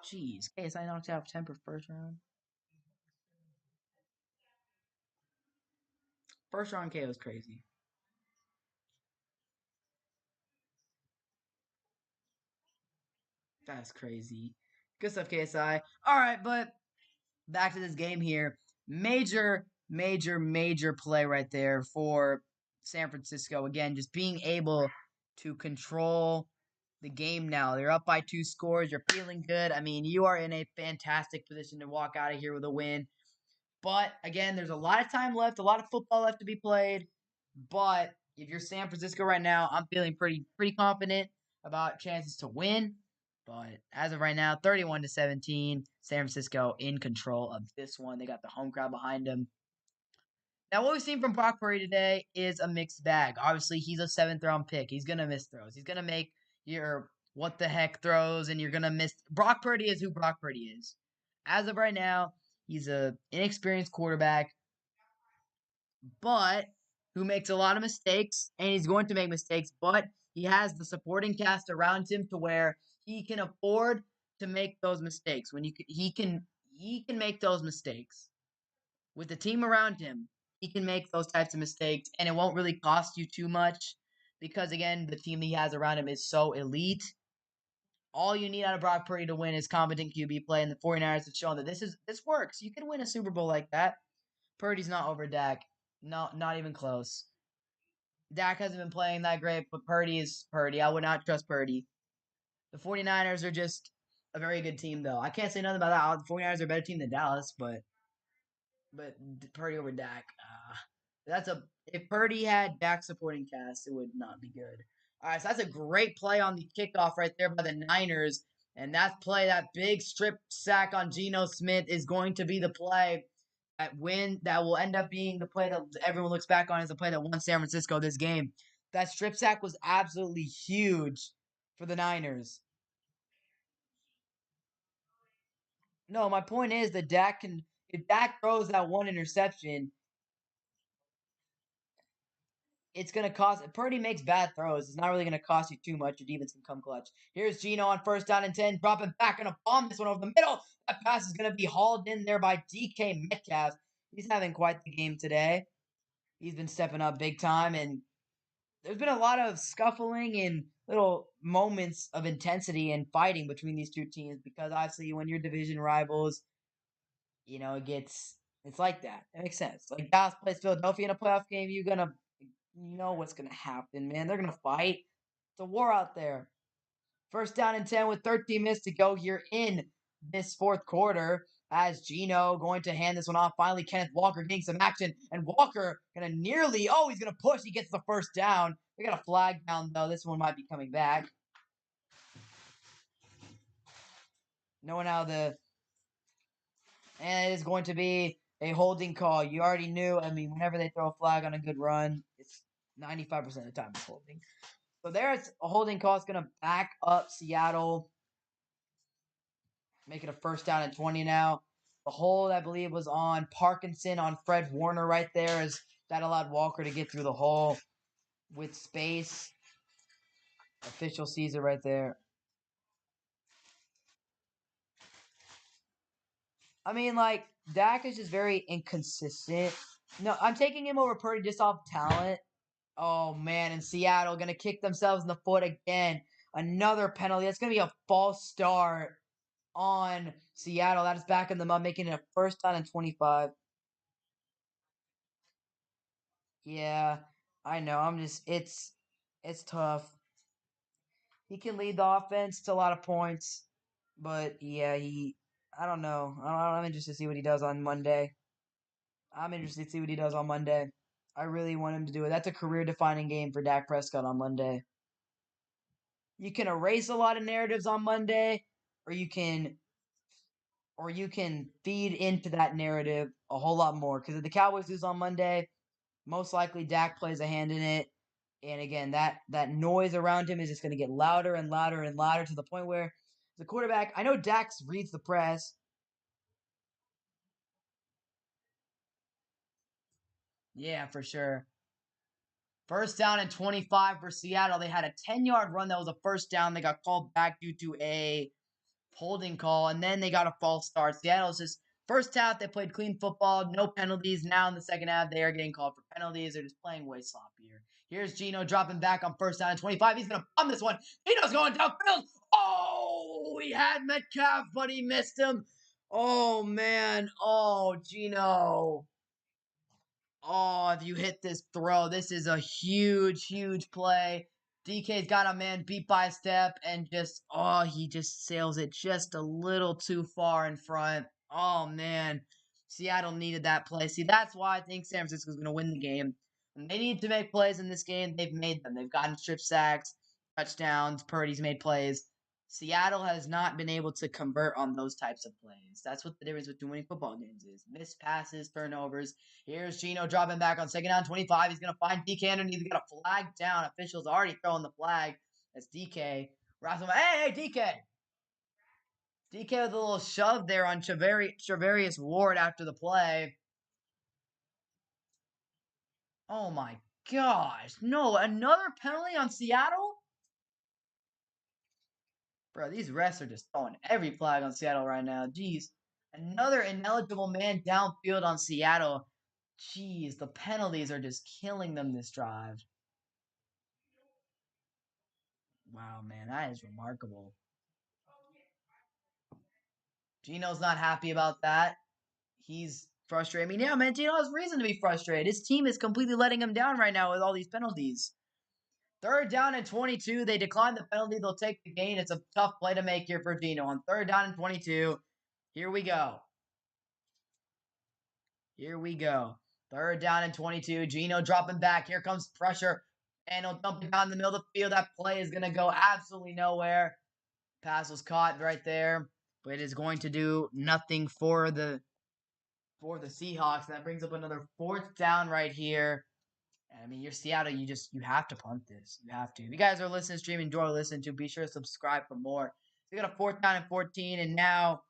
Speaker 1: Jeez. KSI knocked out Temper first round. First round KO was crazy. That's crazy. Good stuff, KSI. All right, but back to this game here. Major play right there for San Francisco. Again, just being able to control the game now. They're up by 2 scores. You're feeling good. I mean, you are in a fantastic position to walk out of here with a win. But again, there's a lot of time left, a lot of football left to be played. But if you're San Francisco right now, I'm feeling pretty confident about chances to win. But as of right now, 31-17, San Francisco in control of this one. They got the home crowd behind them. Now, what we've seen from Brock Purdy today is a mixed bag. Obviously, he's a 7th-round pick. He's going to miss throws. He's going to make your what the heck throws, and you're going to miss. Brock Purdy is who Brock Purdy is. As of right now, he's an inexperienced quarterback, but who makes a lot of mistakes, and he's going to make mistakes, but he has the supporting cast around him to where he can afford to make those mistakes. He can make those mistakes with the team around him. he can make those types of mistakes, and it won't really cost you too much because, again, the team he has around him is so elite. All you need out of Brock Purdy to win is competent QB play, and the 49ers have shown that this works. You can win a Super Bowl like that. Purdy's not over Dak. No, not even close. Dak hasn't been playing that great, but Purdy is Purdy. I would not trust Purdy. The 49ers are just a very good team, though. I can't say nothing about that. The 49ers are a better team than Dallas, but Purdy over Dak. That's a if Purdy had Dak supporting cast, it would not be good. All right, so that's a great play on the kickoff right there by the Niners, and that big strip sack on Geno Smith is going to be the play that will end up being the play that everyone looks back on as the play that won San Francisco this game. That strip sack was absolutely huge for the Niners. No, my point is that if Dak throws that one interception, it's going to cost. If Purdy makes bad throws, it's not really going to cost you too much. Your defense can come clutch. Here's Geno on first down and 10, dropping back, going to bomb this one over the middle. That pass is going to be hauled in there by DK Metcalf. He's having quite the game today. He's been stepping up big time, and there's been a lot of scuffling and little moments of intensity and fighting between these two teams because obviously when you're division rivals, it's like that. It makes sense. Like Dallas plays Philadelphia in a playoff game, you know what's gonna happen, man. They're gonna fight. It's a war out there. First down and 10 with 13 minutes to go here in this fourth quarter. As Geno going to hand this one off. Finally, Kenneth Walker getting some action. And Walker gonna he's gonna push. He gets the first down. They got a flag down though. This one might be coming back. Knowing how and it is going to be a holding call. You already knew. I mean, whenever they throw a flag on a good run, it's 95% of the time it's holding. So there's a holding call. It's going to back up Seattle. Make it a first down and 20 now. The hold, I believe, was on Parkinson on Fred Warner right there as that allowed Walker to get through the hole with space. Official sees it right there. I mean, like, Dak is just very inconsistent. No, I'm taking him over Purdy just off talent. Oh, man, and Seattle going to kick themselves in the foot again. Another penalty. That's going to be a false start on Seattle. That is backing them up, making it a first down and 25. Yeah, I know. It's tough. He can lead the offense to a lot of points, but yeah, I don't know. I'm interested to see what he does on Monday. I'm interested to see what he does on Monday. I really want him to do it. That's a career-defining game for Dak Prescott on Monday. You can erase a lot of narratives on Monday, or you can feed into that narrative a whole lot more. Because if the Cowboys lose on Monday, most likely Dak plays a hand in it. And again, that noise around him is just going to get louder and louder and louder to the point where the quarterback, I know Dax reads the press. Yeah, for sure. First down and 25 for Seattle. They had a 10-yard run that was a first down. They got called back due to a holding call, and then they got a false start. Seattle's just first half, they played clean football, no penalties. Now in the second half, they are getting called for penalties. They're just playing way sloppier. Here's Geno dropping back on first down and 25. He's going to bomb this one. Geno's going downfield. Oh, he had Metcalf, but he missed him. Oh, man. Oh, Geno. Oh, if you hit this throw, this is a huge, huge play. DK's got a man beat by a step and he just sails it just a little too far in front. Oh, man. Seattle needed that play. See, that's why I think San Francisco's going to win the game. When they need to make plays in this game, they've made them. They've gotten strip sacks, touchdowns, Purdy's made plays. Seattle has not been able to convert on those types of plays. That's what the difference between winning football games is. Missed passes, turnovers. Here's Geno dropping back on second down 25. He's going to find DK underneath. He's got a flag down. Officials already throwing the flag. That's DK. Hey, DK. DK with a little shove there on Travarius Ward after the play. Oh my gosh. No, another penalty on Seattle? Bro, these refs are just throwing every flag on Seattle right now. Jeez. Another ineligible man downfield on Seattle. Jeez, the penalties are just killing them this drive. Wow, man, that is remarkable. Gino's not happy about that. He's frustrated. I mean, yeah, man, Gino has reason to be frustrated. His team is completely letting him down right now with all these penalties. Third down and 22. They decline the penalty. They'll take the gain. It's a tough play to make here for Gino. On third down and 22. Here we go. Here we go. Third down and 22. Gino dropping back. Here comes pressure. And he'll dump it down the middle of the field. That play is going to go absolutely nowhere. Pass was caught right there. But it is going to do nothing for the Seahawks. That brings up another fourth down right here. I mean, you're Seattle. You have to punt this. You have to. If you guys are listening, streaming, enjoy listening to, be sure to subscribe for more. So we got a fourth down and 14, and now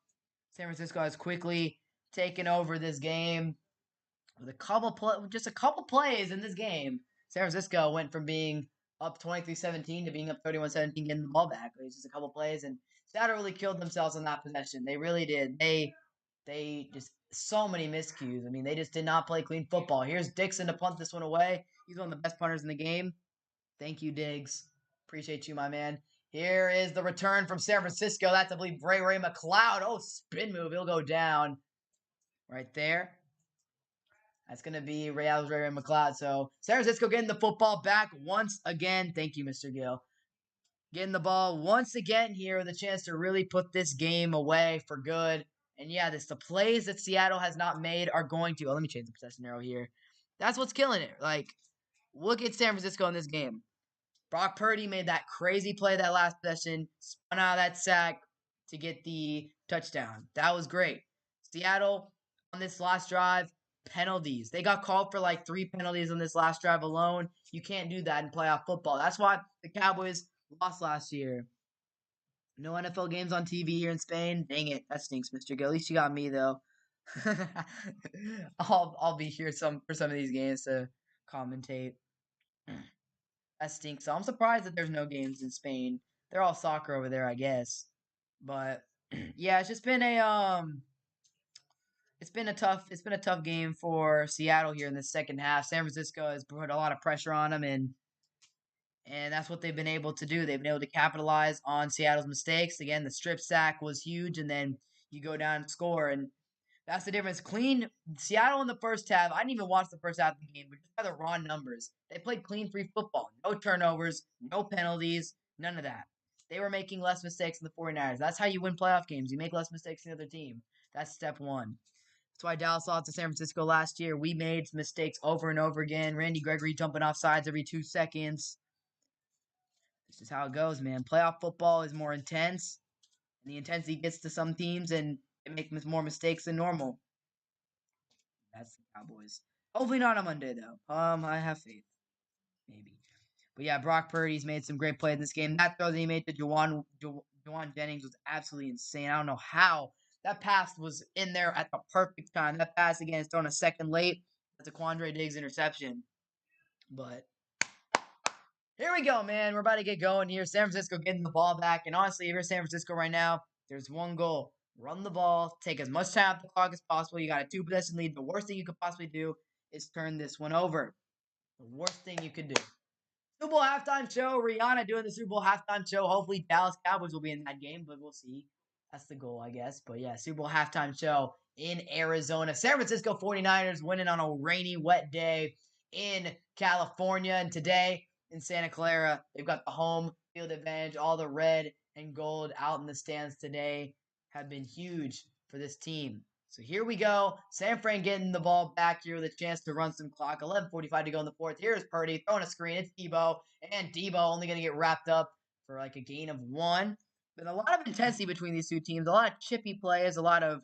Speaker 1: San Francisco has quickly taken over this game with just a couple plays in this game. San Francisco went from being up 23-17 to being up 31-17, getting the ball back. It was just a couple plays, and Seattle really killed themselves on that possession. They really did. They just so many miscues. I mean, they just did not play clean football. Here's Dixon to punt this one away. He's one of the best punters in the game. Thank you, Diggs. Appreciate you, my man. Here is the return from San Francisco. That's, I believe, Ray McLeod. Oh, spin move. He'll go down right there. That's going to be Ray McLeod. So San Francisco getting the football back once again. Thank you, Mr. Gill. Getting the ball once again here with a chance to really put this game away for good. And yeah, the plays that Seattle has not made are going to. Oh, let me change the possession arrow here. That's what's killing it. Like, look at San Francisco in this game. Brock Purdy made that crazy play that last possession, spun out of that sack to get the touchdown. That was great. Seattle on this last drive, penalties. They got called for like 3 penalties on this last drive alone. You can't do that in playoff football. That's why the Cowboys lost last year. No NFL games on TV here in Spain. Dang it, that stinks, Mr. Gill. At least you got me though. I'll be here for some of these games to commentate. That stinks. So I'm surprised that there's no games in Spain. They're all soccer over there, I guess. But yeah, it's just been it's been a tough game for Seattle here in the second half. San Francisco has put a lot of pressure on them, and that's what they've been able to do. They've been able to capitalize on Seattle's mistakes. Again, the strip sack was huge, and then you go down and score, and that's the difference. Clean Seattle in the first half. I didn't even watch the first half of the game, but just by the raw numbers, they played clean free football. No turnovers, no penalties, none of that. They were making less mistakes than the 49ers. That's how you win playoff games. You make less mistakes than the other team. That's step one. That's why Dallas lost to San Francisco last year. We made mistakes over and over again. Randy Gregory jumping off sides every 2 seconds. This is how it goes, man. Playoff football is more intense, and the intensity gets to some teams, and they make more mistakes than normal. That's the Cowboys. Hopefully not on Monday, though. I have faith. Maybe. But yeah, Brock Purdy's made some great plays in this game. That throw that he made to Juwan Jennings was absolutely insane. I don't know how. That pass was in there at the perfect time. That pass, again, is thrown a second late. That's a Quandre Diggs interception. But here we go, man. We're about to get going here. San Francisco getting the ball back. And honestly, if you're San Francisco right now, there's one goal. Run the ball. Take as much time off the clock as possible. You got a 2-possession lead. The worst thing you could possibly do is turn this one over. The worst thing you could do. Super Bowl halftime show. Rihanna doing the Super Bowl halftime show. Hopefully Dallas Cowboys will be in that game, but we'll see. That's the goal, I guess. But yeah, Super Bowl halftime show in Arizona. San Francisco 49ers winning on a rainy, wet day in California. And today in Santa Clara, they've got the home field advantage. All the red and gold out in the stands today have been huge for this team. So here we go. San Fran getting the ball back here with a chance to run some clock. 11:45 to go in the fourth. Here's Purdy throwing a screen. It's Deebo. And Deebo only going to get wrapped up for like a gain of 1. But a lot of intensity between these two teams. A lot of chippy plays. A lot of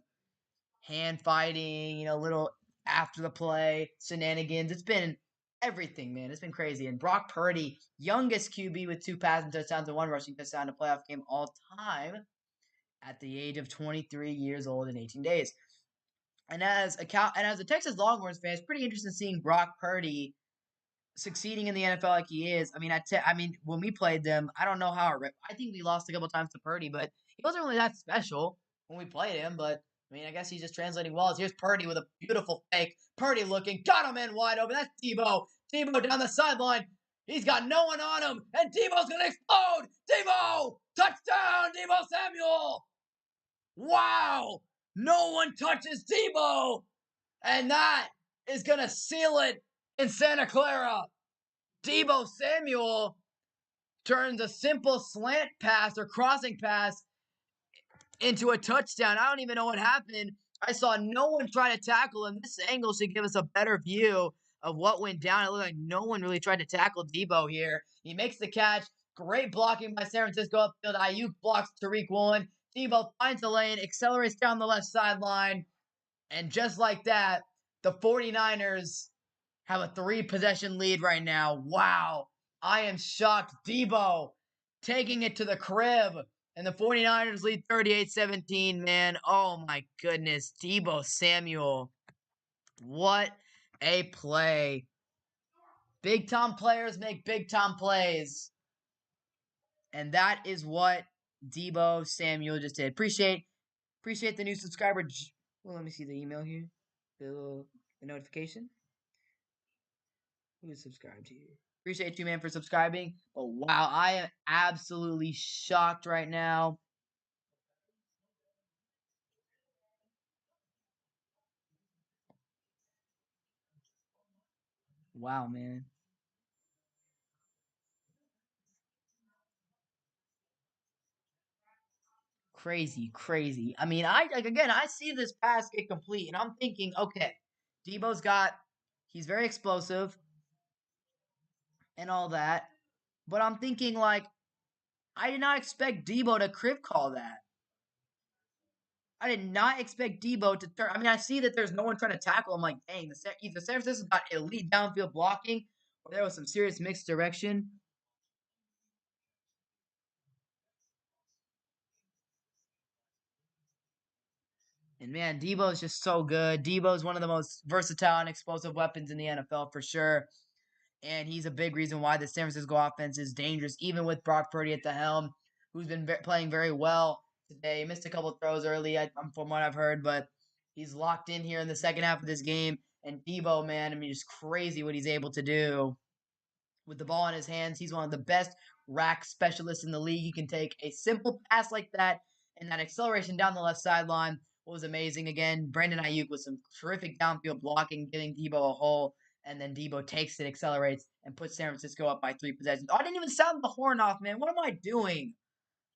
Speaker 1: hand fighting. Little after the play shenanigans. It's been everything, man. It's been crazy. And Brock Purdy, youngest QB with 2 passing touchdowns and 1 rushing touchdown in a playoff game all time at the age of 23 years old in 18 days. And as a Texas Longhorns fan, it's pretty interesting seeing Brock Purdy succeeding in the NFL like he is. I mean, when we played them, I don't know how. I think we lost a couple times to Purdy, but he wasn't really that special when we played him. But I mean, I guess he's just translating well. Here's Purdy with a beautiful fake, Purdy looking, got him in wide open. That's Deebo. Deebo down the sideline. He's got no one on him, and Deebo's gonna explode. Deebo, touchdown, Deebo Samuel. Wow, no one touches Deebo, and that is gonna seal it in Santa Clara. Deebo Samuel turns a simple slant pass or crossing pass into a touchdown. I don't even know what happened. I saw no one try to tackle him. This angle should give us a better view of what went down. It looked like no one really tried to tackle Deebo here. He makes the catch. Great blocking by San Francisco upfield. Ayuk blocks Tariq Woolen. Deebo finds the lane, accelerates down the left sideline. And just like that, the 49ers have a 3-possession lead right now. Wow. I am shocked. Deebo taking it to the crib. And the 49ers lead 38-17, man. Oh, my goodness. Deebo Samuel. What a play. Big-time players make big-time plays. And that is what Deebo Samuel just did. Appreciate the new subscriber. Well, let me see the email here. The notification. Who is subscribed to you? Appreciate you, man, for subscribing. But wow, I am absolutely shocked right now. Wow, man. Crazy, crazy. I mean, I see this pass get complete, and I'm thinking, okay, he's very explosive and all that. But I'm thinking, like, I did not expect Deebo to crib call that. I did not expect Deebo to turn. I mean, I see that there's no one trying to tackle him. Like, dang, either San Francisco got elite downfield blocking, or there was some serious mixed direction. And man, Deebo is just so good. Deebo is one of the most versatile and explosive weapons in the NFL for sure. And he's a big reason why the San Francisco offense is dangerous, even with Brock Purdy at the helm, who's been playing very well today. He missed a couple throws early, from what I've heard, but he's locked in here in the second half of this game. And Deebo, man, I mean, just crazy what he's able to do with the ball in his hands. He's one of the best rack specialists in the league. He can take a simple pass like that, and that acceleration down the left sideline was amazing. Again, Brandon Ayuk with some terrific downfield blocking, giving Deebo a hole, and then Deebo takes it, accelerates, and puts San Francisco up by 3 possessions. Oh, I didn't even sound the horn off, man. What am I doing?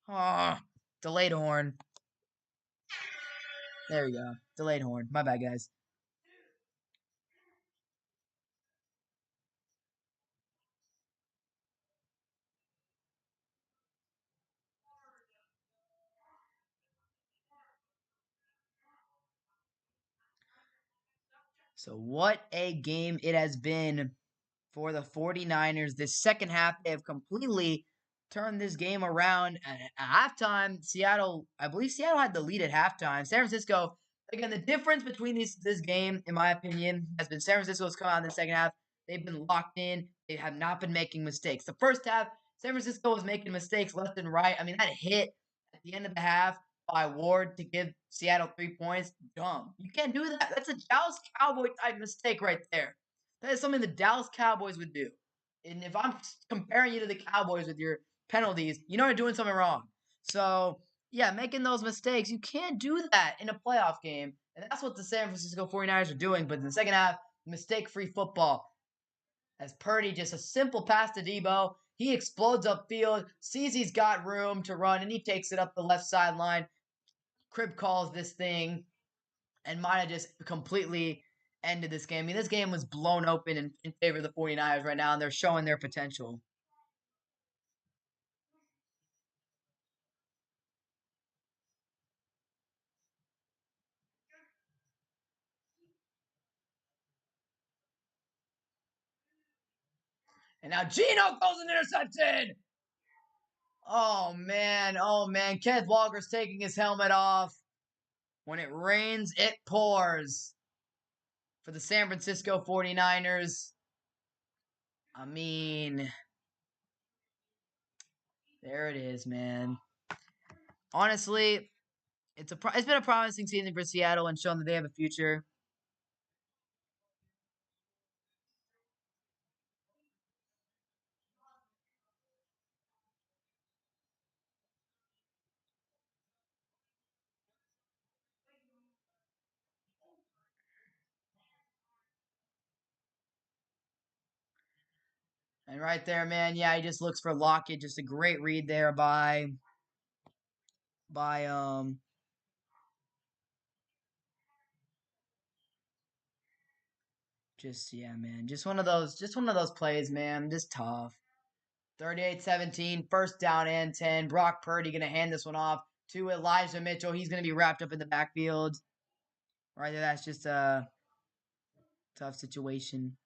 Speaker 1: Oh, delayed horn. There we go. Delayed horn. My bad, guys. So, what a game it has been for the 49ers. This second half, they have completely turned this game around. At halftime, I believe Seattle had the lead at halftime. San Francisco, again, the difference between this game, in my opinion, has been San Francisco's come out in the second half. They've been locked in. They have not been making mistakes. The first half, San Francisco was making mistakes left and right. I mean, that hit at the end of the half by Ward to give Seattle 3 points, dumb. You can't do that. That's a Dallas Cowboy type mistake right there. That is something the Dallas Cowboys would do. And if I'm comparing you to the Cowboys with your penalties, you know you're doing something wrong. So, yeah, making those mistakes, you can't do that in a playoff game. And that's what the San Francisco 49ers are doing. But in the second half, mistake-free football. As Purdy, just a simple pass to Deebo. He explodes upfield, sees he's got room to run, and he takes it up the left sideline. Crib calls this thing and might have just completely ended this game. I mean, this game was blown open in favor of the 49ers right now, and they're showing their potential. And now Geno throws an interception. Oh man. Kenneth Walker's taking his helmet off. When it rains, it pours. For the San Francisco 49ers. I mean, there it is, man. Honestly, it's been a promising season for Seattle and shown that they have a future. And right there, man, yeah, he just looks for Lockett. Just a great read there by just yeah, man. Just one of those plays, man. Just tough. 38-17, first down and 10. Brock Purdy going to hand this one off to Elijah Mitchell. He's going to be wrapped up in the backfield. Right there, that's just a tough situation.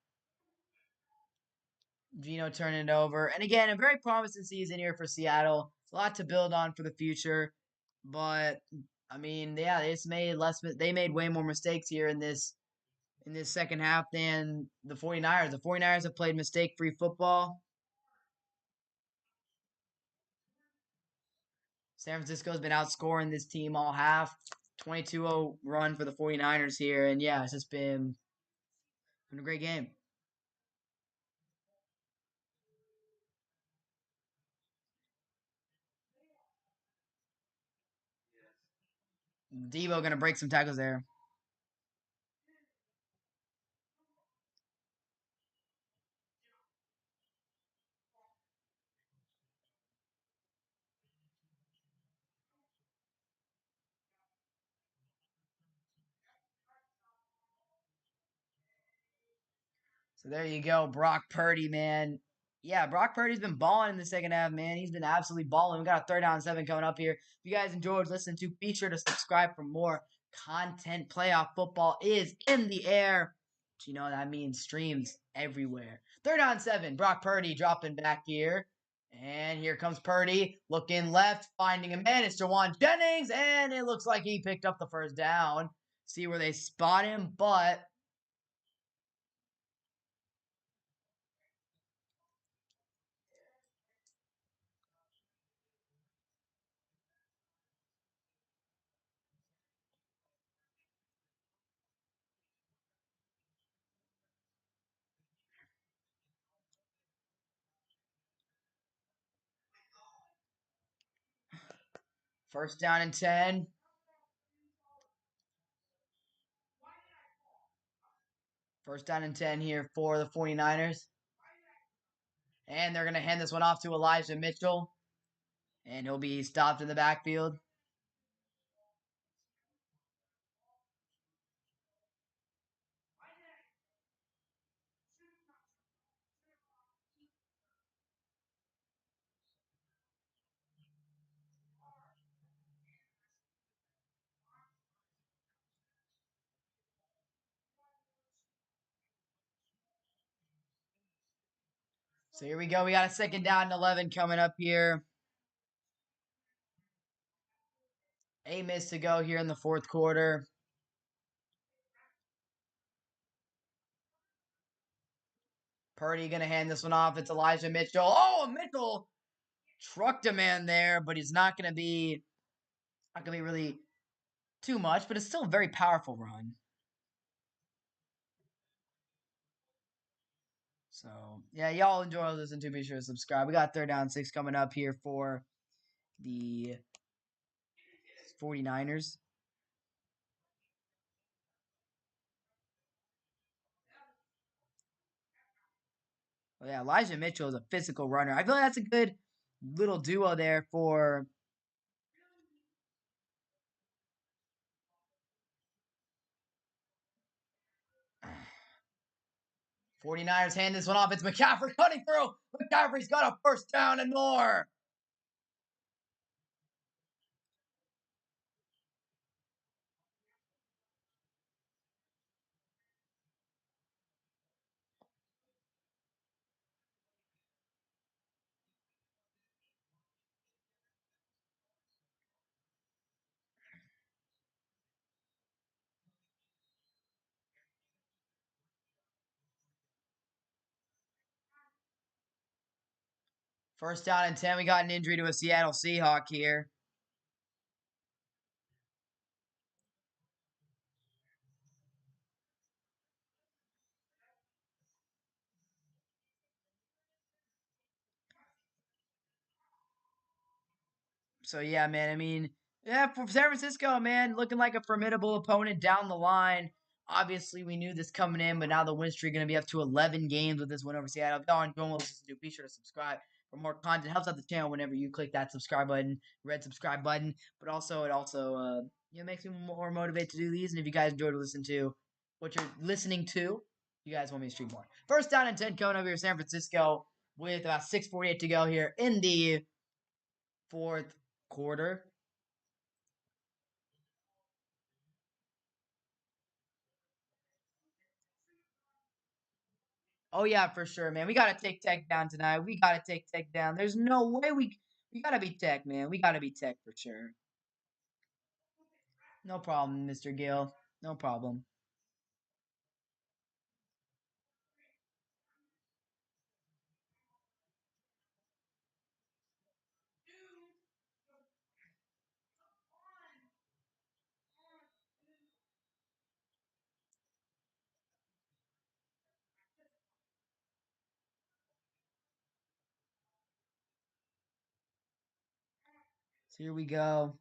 Speaker 1: Gino turning it over. And again, a very promising season here for Seattle. A lot to build on for the future. But I mean, yeah, they made way more mistakes here in this second half than the 49ers. The 49ers have played mistake-free football. San Francisco's been outscoring this team all half. 22-0 run for the 49ers here. And yeah, it's just been a great game. Deebo going to break some tackles there. So there you go, Brock Purdy, man. Yeah, Brock Purdy's been balling in the second half, man. He's been absolutely balling. We got a third down and 7 coming up here. If you guys enjoyed listening to, be sure to subscribe for more content. Playoff football is in the air. But you know that means streams everywhere. Third down and 7. Brock Purdy dropping back here. And here comes Purdy, looking left, finding a man. It's Jawan Jennings, and it looks like he picked up the first down. See where they spot him, but first down and 10. First down and 10 here for the 49ers. And they're going to hand this one off to Elijah Mitchell. And he'll be stopped in the backfield. So here we go. We got a second down and 11 coming up here. 8 minutes to go here in the fourth quarter. Purdy going to hand this one off. It's Elijah Mitchell. Oh, Mitchell trucked a man there, but he's not going to be really too much, but it's still a very powerful run. So, yeah, y'all enjoy listening to. Be sure to subscribe. We got third down 6 coming up here for the 49ers. Well, yeah, Elijah Mitchell is a physical runner. I feel like that's a good little duo there for 49ers hand this one off. It's McCaffrey cutting through. McCaffrey's got a first down and more. First down and 10. We got an injury to a Seattle Seahawk here. So, yeah, man, I mean, yeah, for San Francisco, man, looking like a formidable opponent down the line. Obviously, we knew this coming in, but now the win streak going to be up to 11 games with this win over Seattle. If y'all enjoying what listen to, be sure to subscribe for more content. It helps out the channel whenever you click that subscribe button, red subscribe button. But also, it also makes me more motivated to do these. And if you guys enjoy to listen to what you're listening to, you guys want me to stream more. First down and 10 coming over here, San Francisco, with about 6:48 to go here in the fourth quarter. Oh yeah, for sure, man. We gotta take Tech down tonight. We gotta take Tech down. There's no way we gotta be Tech, man. We gotta be Tech for sure. No problem, Mr. Gill. No problem. So here we go.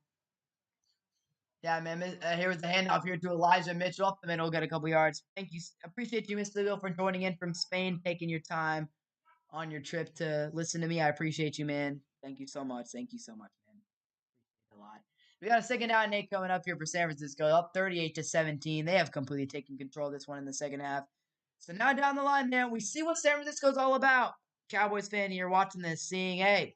Speaker 1: Yeah, man. Here was the handoff here to Elijah Mitchell up the middle, get a couple yards. Thank you. Appreciate you, Mr. Gill, for joining in from Spain, taking your time on your trip to listen to me. I appreciate you, man. Thank you so much. Thank you so much, man. Appreciate it a lot. We got a second down and 8 coming up here for San Francisco, up 38-17. They have completely taken control of this one in the second half. So now down the line, man, we see what San Francisco's all about. Cowboys fan here watching this, seeing, hey,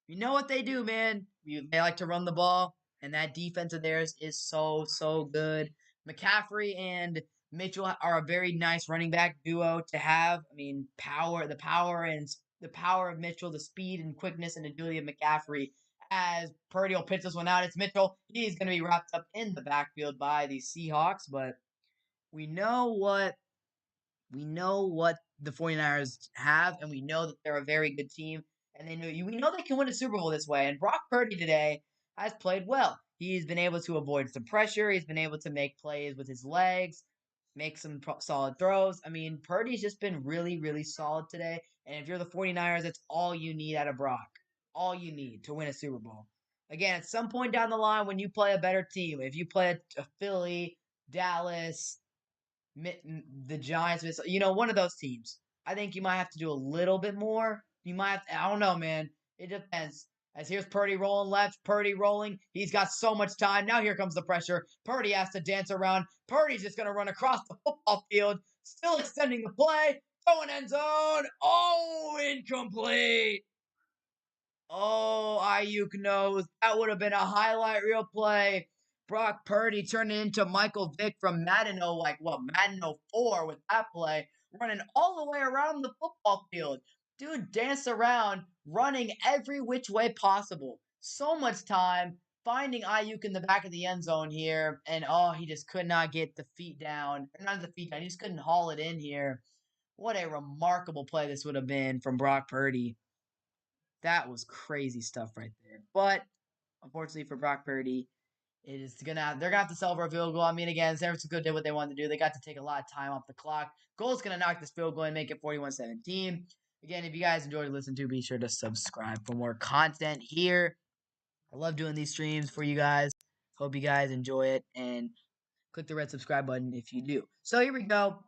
Speaker 1: you know what they do, man. They like to run the ball, and that defense of theirs is so, so good. McCaffrey and Mitchell are a very nice running back duo to have. I mean, the power of Mitchell, the speed and quickness and agility of McCaffrey. As Purdy will pitch this one out, it's Mitchell. He's going to be wrapped up in the backfield by the Seahawks, but we know what the 49ers have, and we know that they're a very good team, and we know they can win a Super Bowl this way. And Brock Purdy today has played well. He's been able to avoid some pressure. He's been able to make plays with his legs, make some solid throws. I mean, Purdy's just been really, really solid today. And if you're the 49ers, that's all you need out of Brock. All you need to win a Super Bowl. Again, at some point down the line, when you play a better team, if you play a Philly, Dallas, the Giants, one of those teams. I think you might have to do a little bit more. I don't know, man. It depends. As here's Purdy rolling left, Purdy rolling. He's got so much time. Now here comes the pressure. Purdy has to dance around. Purdy's just going to run across the football field, still extending the play. Throwing end zone. Oh, incomplete. Oh, Ayuk knows. That would have been a highlight reel play. Brock Purdy turned it into Michael Vick from Madden Madden 04 with that play, running all the way around the football field. Dude danced around, running every which way possible. So much time finding Ayuk in the back of the end zone here, and he just could not get the feet down. Not the feet down, he just couldn't haul it in here. What a remarkable play this would have been from Brock Purdy. That was crazy stuff right there. But unfortunately for Brock Purdy, they're gonna have to settle for a field goal. I mean, again, San Francisco did what they wanted to do. They got to take a lot of time off the clock. Goal's gonna knock this field goal and make it 41-17. Again, if you guys enjoyed listening to, be sure to subscribe for more content here. I love doing these streams for you guys. Hope you guys enjoy it, and click the red subscribe button if you do. So here we go.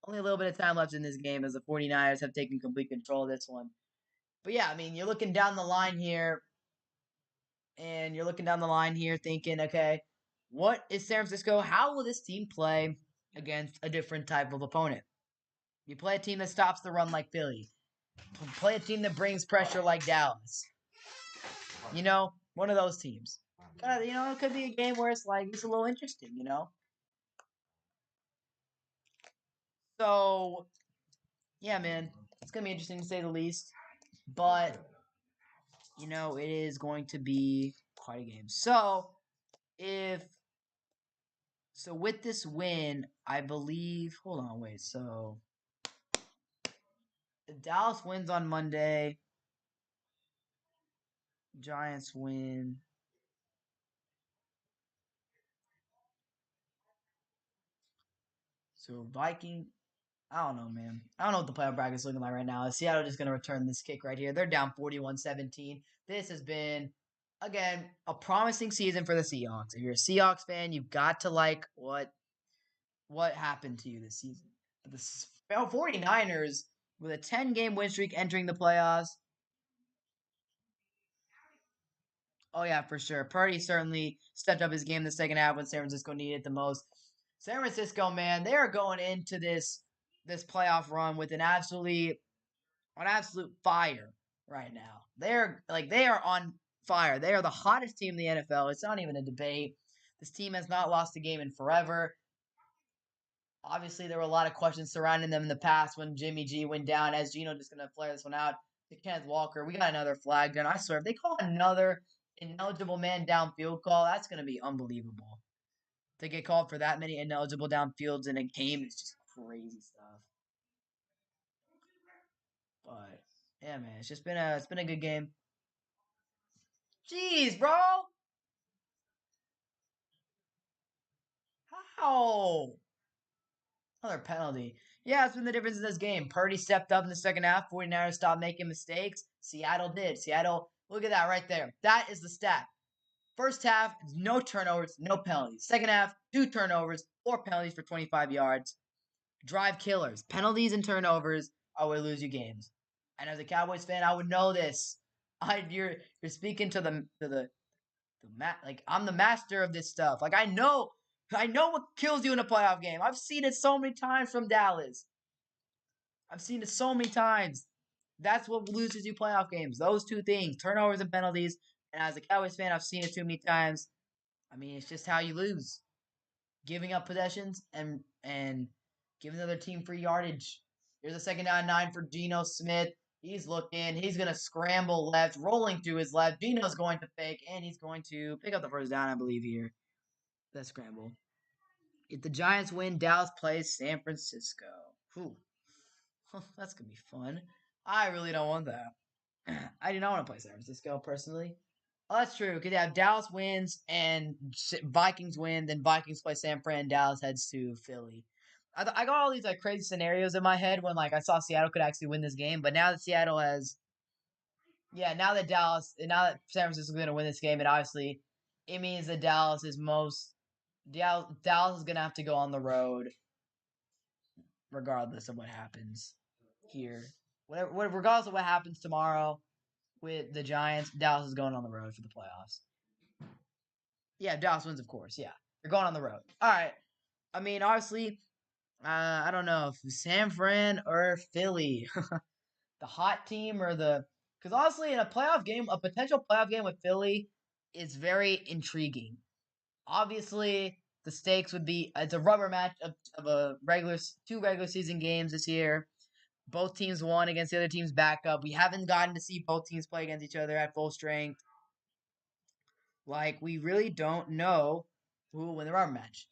Speaker 1: Only a little bit of time left in this game as the 49ers have taken complete control of this one. But yeah, I mean, you're looking down the line here, and you're looking down the line here thinking, okay, what is San Francisco? How will this team play against a different type of opponent? You play a team that stops the run like Philly. Play a team that brings pressure like Dallas. One of those teams. It could be a game where it's a little interesting. So, yeah, man, it's going to be interesting to say the least. But, it is going to be quite a game. So with this win, I believe. Hold on, wait. So the Dallas wins on Monday. Giants win. So Viking. I don't know, man. I don't know what the playoff bracket is looking like right now. Seattle just going to return this kick right here. They're down 41-17. This has been, again, a promising season for the Seahawks. If you're a Seahawks fan, you've got to like what what happened to you this season. But the 49ers, with a 10-game win streak entering the playoffs. Oh, yeah, for sure. Purdy certainly stepped up his game in the second half when San Francisco needed it the most. San Francisco, man, they are going into this playoff run with an absolute fire right now. They are on fire. They are the hottest team in the NFL. It's not even a debate. This team has not lost a game in forever. Obviously, there were a lot of questions surrounding them in the past when Jimmy G went down. As Gino just going to flare this one out to Kenneth Walker. We got another flag down. I swear, if they call another ineligible man downfield call, that's going to be unbelievable. To get called for that many ineligible downfields in a game is just crazy stuff. But yeah, man, it's been a good game. Jeez, bro, how? Another penalty. Yeah, it's been the difference in this game. Purdy stepped up in the second half. 49ers stopped making mistakes. Seattle did. Seattle, look at that right there. That is the stat. First half, no turnovers, no penalties. Second half, 2 turnovers, 4 penalties for 25 yards. Drive killers. Penalties and turnovers are what lose you games. And as a Cowboys fan, I would know this. You're speaking to like I'm the master of this stuff. Like I know what kills you in a playoff game. I've seen it so many times from Dallas. I've seen it so many times. That's what loses you playoff games. Those two things, turnovers and penalties. And as a Cowboys fan, I've seen it too many times. I mean, it's just how you lose. Giving up possessions and giving the other team free yardage. Here's a second down 9 for Geno Smith. He's looking. He's going to scramble left, rolling to his left. Geno's going to fake, and he's going to pick up the first down, I believe, here. That scramble. If the Giants win, Dallas plays San Francisco. Whew. That's going to be fun. I really don't want that. I do not want to play San Francisco, personally. Oh, that's true. Because yeah, if Dallas wins and Vikings win, then Vikings play San Fran, Dallas heads to Philly. I got all these like crazy scenarios in my head when like I saw Seattle could actually win this game, but now that Seattle has, yeah, now that San Francisco is going to win this game, it means that Dallas is going to have to go on the road, regardless of what happens here. Regardless of what happens tomorrow with the Giants, Dallas is going on the road for the playoffs. Yeah, Dallas wins, of course. Yeah, they're going on the road. All right. I mean, obviously, I don't know if San Fran or Philly, the hot team or the because honestly, in a playoff game, a potential playoff game with Philly is very intriguing. Obviously, the stakes would be it's a rubber match of a two regular season games this year. Both teams won against the other team's backup. We haven't gotten to see both teams play against each other at full strength. Like, we really don't know who will win the rubber match.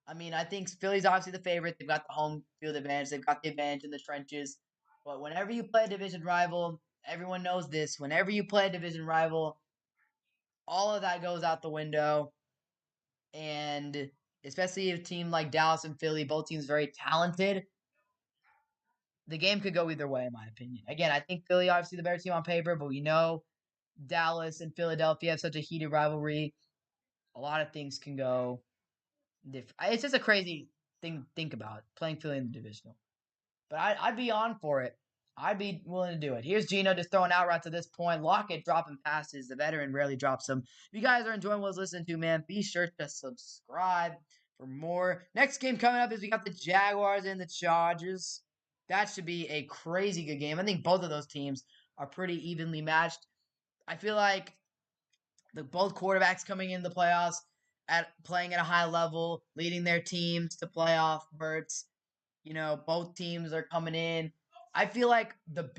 Speaker 1: I mean, I think Philly's obviously the favorite. They've got the home field advantage. They've got the advantage in the trenches. But whenever you play a division rival, everyone knows this. Whenever you play a division rival, all of that goes out the window. And especially a team like Dallas and Philly, both teams very talented, the game could go either way, in my opinion. Again, I think Philly obviously the better team on paper, but we know Dallas and Philadelphia have such a heated rivalry. A lot of things can go different. It's just a crazy thing to think about playing Philly in the divisional. But I'd be on for it. I'd be willing to do it. Here's Gino just throwing out routes at this point. Lockett dropping passes. The veteran rarely drops them. If you guys are enjoying what's listening to, man, be sure to subscribe for more. Next game coming up is we got the Jaguars and the Chargers. That should be a crazy good game. I think both of those teams are pretty evenly matched. I feel like both quarterbacks coming in the playoffs at playing at a high level, leading their teams to playoff berths. You know, both teams are coming in. I feel like the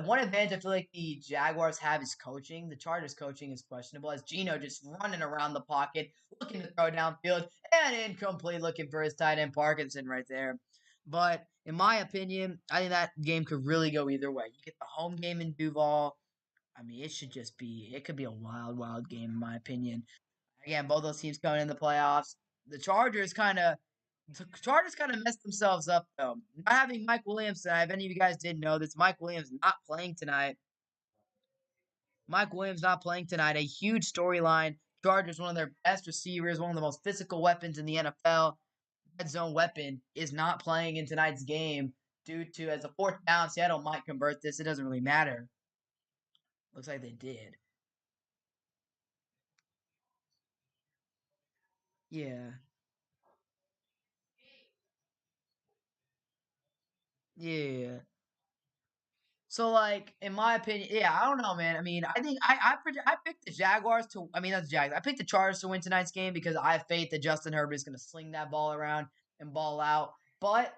Speaker 1: one advantage I feel like the Jaguars have is coaching. The Chargers coaching is questionable as Gino just running around the pocket, looking to throw downfield, and incomplete looking for his tight end Parkinson right there. But in my opinion, I think that game could really go either way. You get the home game in Duval. I mean, it could be a wild, wild game in my opinion. Again, both those teams coming in the playoffs. The Chargers kind of messed themselves up though. Not having Mike Williams tonight. If any of you guys didn't know this, Mike Williams not playing tonight. Mike Williams not playing tonight. A huge storyline. Chargers, one of their best receivers, one of the most physical weapons in the NFL. red zone weapon is not playing in tonight's game due to as a fourth down. Seattle might convert this. It doesn't really matter. Looks like they did. Yeah. Yeah. So like in my opinion, yeah, I don't know, man. I mean, I think I picked the Jaguars to. I mean, that's the Jags. I picked the Chargers to win tonight's game because I have faith that Justin Herbert is going to sling that ball around and ball out. But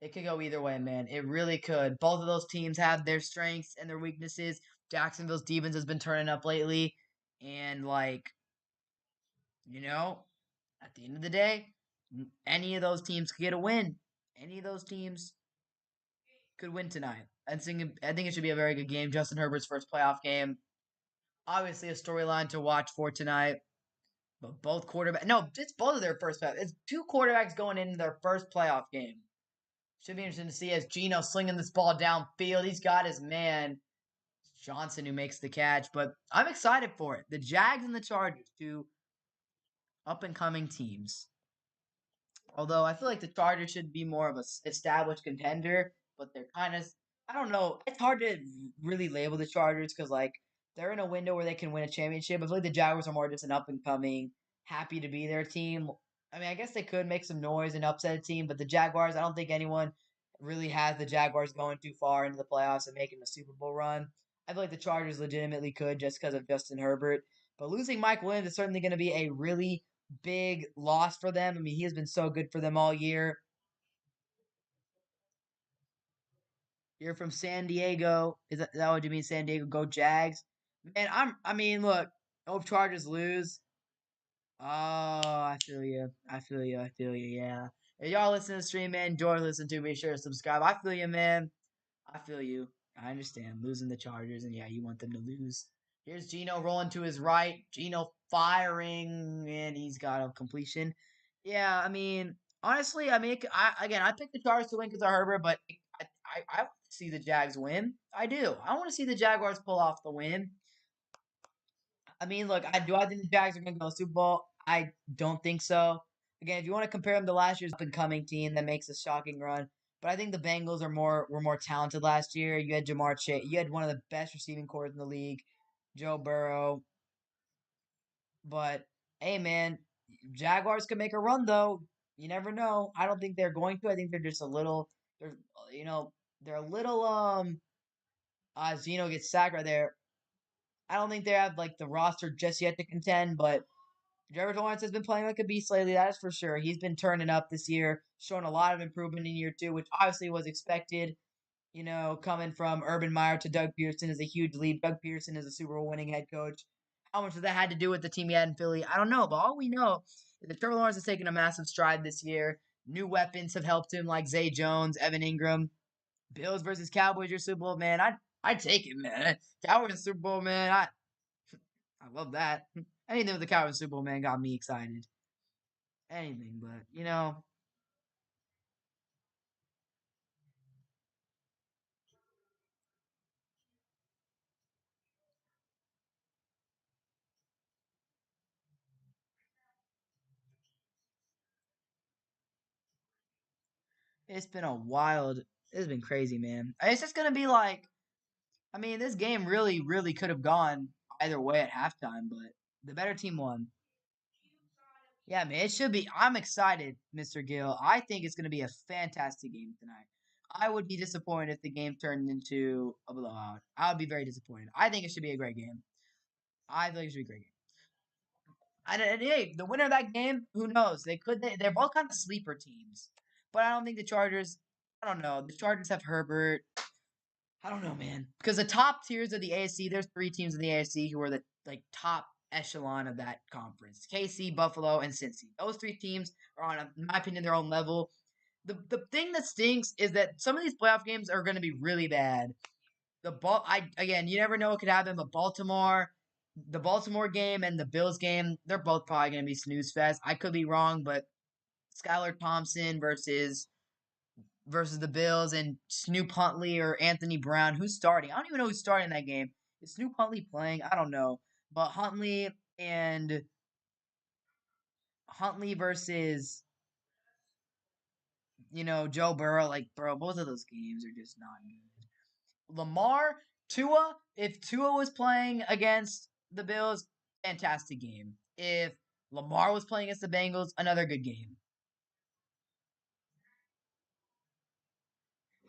Speaker 1: it could go either way, man. It really could. Both of those teams have their strengths and their weaknesses. Jacksonville's defense has been turning up lately, and like you know, at the end of the day, any of those teams could get a win. Any of those teams could win tonight. I think it should be a very good game. Justin Herbert's first playoff game. Obviously, a storyline to watch for tonight. But both quarterbacks, no, it's both of their first playoff. It's two quarterbacks going into their first playoff game. Should be interesting to see as Geno slinging this ball downfield. He's got his man Johnson who makes the catch. But I'm excited for it. The Jags and the Chargers, two up and coming teams. Although I feel like the Chargers should be more of a established contender, but they're kind of I don't know. It's hard to really label the Chargers because like they're in a window where they can win a championship. I feel like the Jaguars are more just an up and coming, happy to be their team. I mean, I guess they could make some noise and upset a team, but the Jaguars, I don't think anyone really has the Jaguars going too far into the playoffs and making a Super Bowl run. I feel like the Chargers legitimately could just because of Justin Herbert. But losing Mike Williams is certainly going to be a really big loss for them. I mean, he has been so good for them all year. You're from San Diego. Is that what you mean, San Diego? Go Jags. Man, I mean, look, hope Chargers lose. Oh, I feel you. I feel you. I feel you. Yeah. If y'all listen to the stream, man, enjoy listening to. Be sure to subscribe. I feel you, man. I feel you. I understand losing the Chargers, and yeah, you want them to lose. Here's Geno rolling to his right. Geno firing, and he's got a completion. Yeah, I mean, honestly, I mean, I picked the Chargers to win because of Herbert, but I want to see the Jags win. I do. I want to see the Jaguars pull off the win. I mean, look, I think the Jags are going to go Super Bowl? I don't think so. Again, if you want to compare them to last year's up and coming team that makes a shocking run, but I think the Bengals were more talented last year. You had Jamar Chase, you had one of the best receiving corps in the league, Joe Burrow. But hey, man, Jaguars could make a run though. You never know. I don't think they're going to. I think they're just a little. They're you know they're a little Zeno gets sacked right there. I don't think they have like the roster just yet to contend, but Trevor Lawrence has been playing like a beast lately, that is for sure. He's been turning up this year, showing a lot of improvement in year two, which obviously was expected. Coming from Urban Meyer to Doug Pearson is a huge leap. Doug Pearson is a Super Bowl winning head coach. How much of that had to do with the team he had in Philly? I don't know, but all we know is that Trevor Lawrence has taken a massive stride this year. New weapons have helped him, like Zay Jones, Evan Ingram. Bills versus Cowboys, your Super Bowl, man. I'd take it, man. Cowboys Super Bowl, man. I love that. Anything with the Cowboys Super Bowl, man, got me excited. Anything, but it's been a wild. It's been crazy, man. It's just gonna be like. I mean, this game really, really could have gone either way at halftime, but the better team won. Yeah, man, it should be. I'm excited, Mr. Gill. I think it's gonna be a fantastic game tonight. I would be disappointed if the game turned into a blowout. I would be very disappointed. I think it should be a great game. I think it should be a great game. And hey, the winner of that game, who knows? They're both kind of sleeper teams. But I don't think the Chargers. I don't know. The Chargers have Herbert. I don't know, man. Because the top tiers of the AFC, there's three teams in the AFC who are the like top echelon of that conference: KC, Buffalo, and Cincy. Those three teams are on, in my opinion, their own level. The thing that stinks is that some of these playoff games are going to be really bad. Again, you never know what could happen, but the Baltimore game and the Bills game, they're both probably going to be snooze fest. I could be wrong, but Skylar Thompson versus the Bills and Snoop Huntley or Anthony Brown. Who's starting? I don't even know who's starting that game. Is Snoop Huntley playing? I don't know. But and Huntley versus Joe Burrow, like, bro, both of those games are just not good. Tua, if Tua was playing against the Bills, fantastic game. If Lamar was playing against the Bengals, another good game.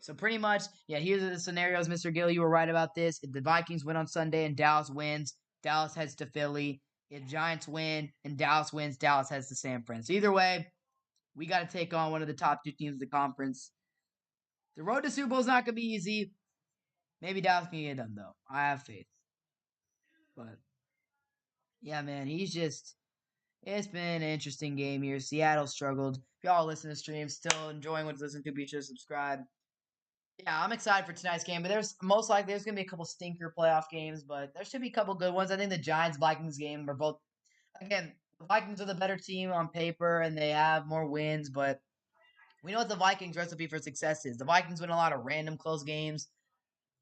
Speaker 1: So pretty much, yeah, here's the scenarios, Mr. Gill. You were right about this. If the Vikings win on Sunday and Dallas wins, Dallas heads to Philly. If Giants win and Dallas wins, Dallas heads to San Fran. So either way, we got to take on one of the top two teams of the conference. The road to Super Bowl is not going to be easy. Maybe Dallas can get it done, though. I have faith. But, yeah, man, it's been an interesting game here. Seattle struggled. If y'all listen to streams, still enjoying what to listen to, be sure to subscribe. Yeah, I'm excited for tonight's game, but there's gonna be a couple stinker playoff games, but there should be a couple good ones. I think the Giants Vikings game are both again, the Vikings are the better team on paper and they have more wins, but we know what the Vikings recipe for success is. The Vikings win a lot of random close games.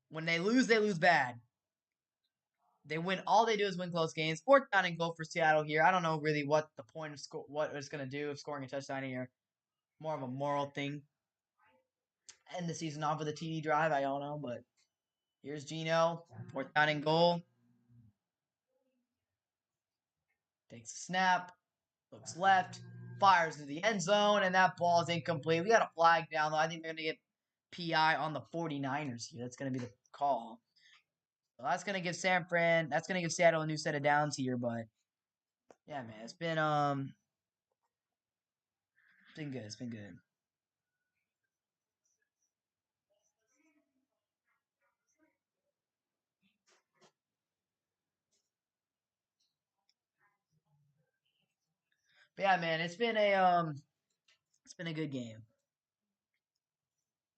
Speaker 1: When they lose bad. All they do is win close games. Fourth down and goal for Seattle here. I don't know really what the point of what it's gonna do of scoring a touchdown here. More of a moral thing. End the season off with a TD drive, I don't know, but here's Geno. Fourth down and goal. Takes a snap, looks left, fires to the end zone, and that ball is incomplete. We got a flag down, though. I think they're going to get PI on the 49ers here. That's going to be the call. So that's going to give that's going to give Seattle a new set of downs here, but yeah, man, it's been good. It's been good. But yeah, man, it's been a good game.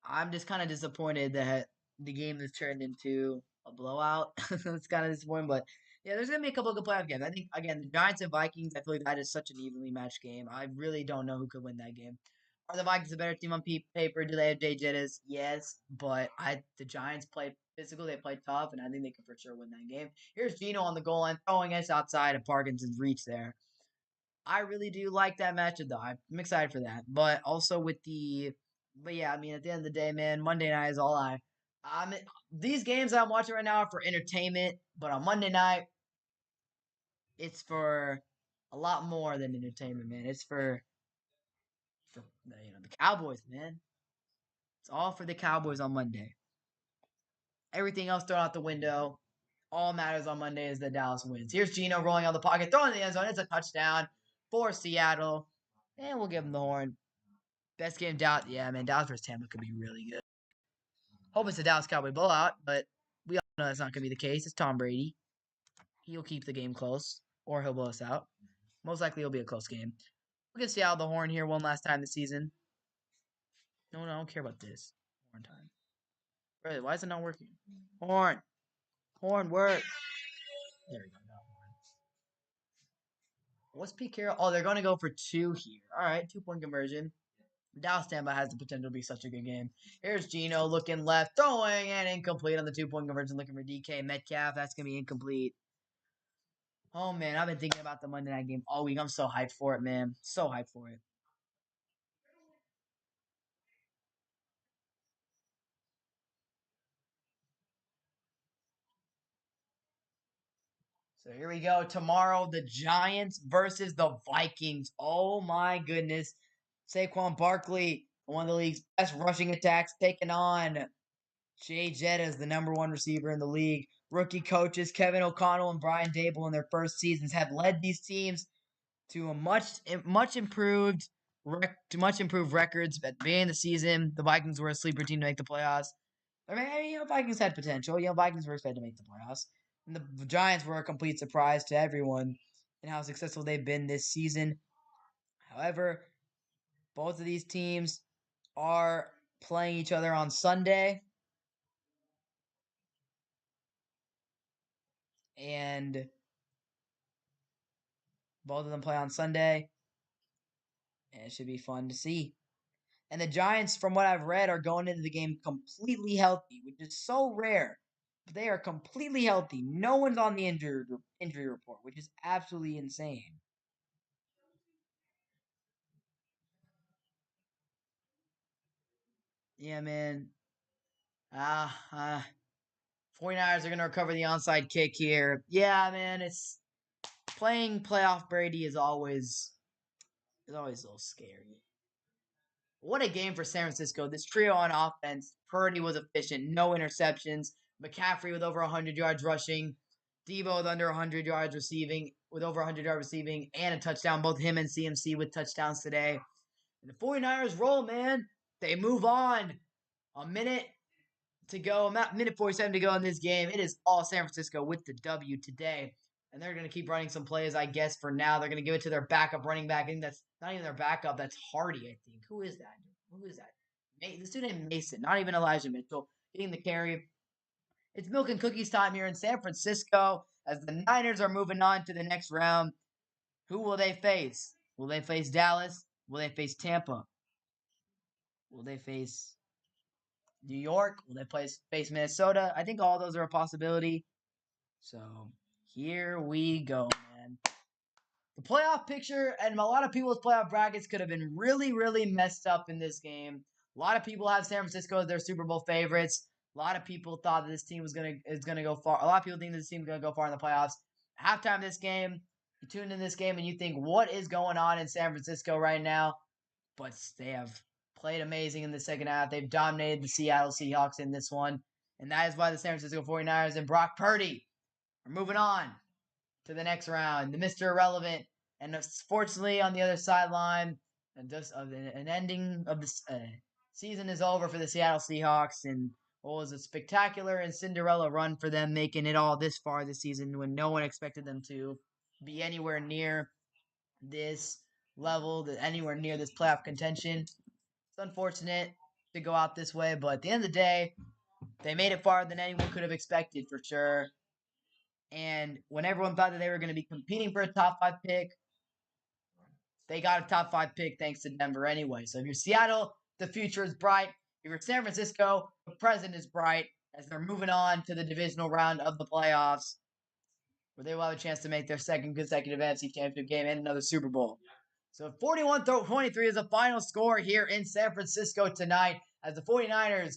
Speaker 1: I'm just kind of disappointed that the game has turned into a blowout. It's kind of disappointing, but yeah, there's gonna be a couple of good playoff games. I think again, the Giants and Vikings. I feel like that is such an evenly matched game. I really don't know who could win that game. Are the Vikings a better team on paper? Do they have Jay Jettis? Yes, but the Giants played physical. They played tough, and I think they can for sure win that game. Here's Geno on the goal line, throwing us outside of Parkinson's reach there. I really do like that matchup, though. I'm excited for that. But also but yeah, I mean, at the end of the day, man, Monday night is all I'm. These games I'm watching right now are for entertainment, but on Monday night, it's for a lot more than entertainment, man. It's for the Cowboys, man. It's all for the Cowboys on Monday. Everything else thrown out the window. All matters on Monday is that Dallas wins. Here's Geno rolling out the pocket, throwing the end zone. It's a touchdown for Seattle, and we'll give him the horn. Best game, Dallas. Yeah, man, Dallas versus Tampa could be really good. Hope it's a Dallas Cowboy blowout, but we all know that's not going to be the case. It's Tom Brady. He'll keep the game close, or he'll blow us out. Most likely, it'll be a close game. We'll give Seattle the horn here one last time this season. No, I don't care about this. Horn time. Really, why is it not working? Horn. Horn, work. There we go. What's Pete Carroll? Oh, they're going to go for two here. All right, 2-point conversion. Dallas Tampa has the potential to be such a good game. Here's Geno looking left, throwing, and incomplete on the 2-point conversion, looking for DK Metcalf. That's going to be incomplete. Oh, man, I've been thinking about the Monday night game all week. I'm so hyped for it, man. So hyped for it. So here we go. Tomorrow, the Giants versus the Vikings. Oh, my goodness. Saquon Barkley, one of the league's best rushing attacks, taking on Jay Jetta is the number one receiver in the league. Rookie coaches Kevin O'Connell and Brian Dable in their first seasons have led these teams to a much improved records at the beginning of the season. The Vikings were a sleeper team to make the playoffs. I mean, Vikings had potential. Vikings were expected to make the playoffs. And the Giants were a complete surprise to everyone in how successful they've been this season. However, both of these teams are playing each other on Sunday. And both of them play on Sunday. And it should be fun to see. And the Giants, from what I've read, are going into the game completely healthy, which is so rare. But they are completely healthy. No one's on the injury report, which is absolutely insane. Yeah, man. Ah, 49ers are going to recover the onside kick here. Yeah, man, it's playing playoff Brady is always a little scary. What a game for San Francisco. This trio on offense. Purdy was efficient, no interceptions. McCaffrey with over 100 yards rushing. Deebo with under 100 yards receiving, with over 100 yards receiving, and a touchdown. Both him and CMC with touchdowns today. And the 49ers roll, man. They move on. A minute to go, minute 47 to go in this game. It is all San Francisco with the W today. And they're going to keep running some plays, I guess, for now. They're going to give it to their backup running back. I think that's not even their backup. That's Hardy, I think. Who is that? Who is that? This dude named Mason, not even Elijah Mitchell, getting the carry. It's milk and cookies time here in San Francisco as the Niners are moving on to the next round. Who will they face? Will they face Dallas? Will they face Tampa? Will they face New York? Will they face Minnesota? I think all those are a possibility. So here we go, man. The playoff picture and a lot of people's playoff brackets could have been really, really messed up in this game. A lot of people have San Francisco as their Super Bowl favorites. A lot of people thought that this team is gonna go far. A lot of people think this team is gonna go far in the playoffs. Halftime of this game, you tune in this game and you think, what is going on in San Francisco right now? But they have played amazing in the second half. They've dominated the Seattle Seahawks in this one. And that is why the San Francisco 49ers and Brock Purdy are moving on to the next round. The Mr. Irrelevant. And fortunately, on the other sideline, and just an ending of the season is over for the Seattle Seahawks. And what was a spectacular and Cinderella run for them, making it all this far this season when no one expected them to be anywhere near this level, anywhere near this playoff contention. It's unfortunate to go out this way, but at the end of the day, they made it farther than anyone could have expected for sure. And when everyone thought that they were going to be competing for a top 5 pick, they got a top 5 pick thanks to Denver anyway. So if you're Seattle, the future is bright. If you're San Francisco, the present is bright as they're moving on to the divisional round of the playoffs, where they will have a chance to make their second consecutive NFC Championship game and another Super Bowl. So 41-23 is the final score here in San Francisco tonight as the 49ers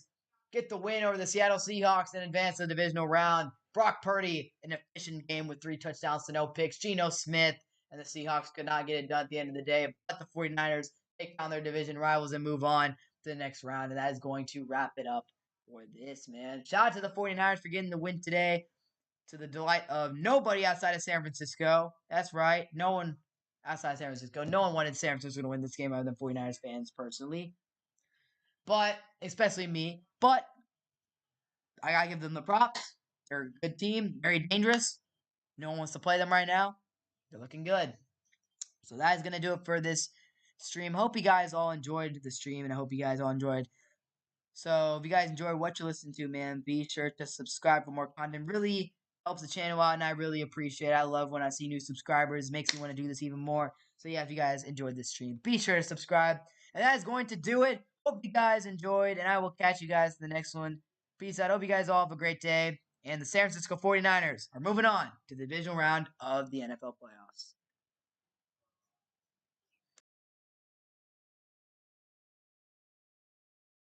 Speaker 1: get the win over the Seattle Seahawks and advance to the divisional round. Brock Purdy, an efficient game with 3 touchdowns to no picks. Geno Smith and the Seahawks could not get it done at the end of the day, but the 49ers take down their division rivals and move on to the next round, and that is going to wrap it up for this, man. Shout out to the 49ers for getting the win today, to the delight of nobody outside of San Francisco. That's right. No one outside of San Francisco. No one wanted San Francisco to win this game other than 49ers fans personally. But, especially me. But, I gotta give them the props. They're a good team. Very dangerous. No one wants to play them right now. They're looking good. So that is going to do it for this stream. Hope you guys all enjoyed the stream, and I hope you guys all enjoyed. So if you guys enjoy what you listen to, man, be sure to subscribe for more content. Really helps the channel out, and I really appreciate it. I love when I see new subscribers. It makes me want to do this even more. So yeah, if you guys enjoyed this stream, be sure to subscribe. And that is going to do it. Hope you guys enjoyed, and I will catch you guys in the next one. Peace out. Hope you guys all have a great day. And the San Francisco 49ers are moving on to the divisional round of the NFL playoffs.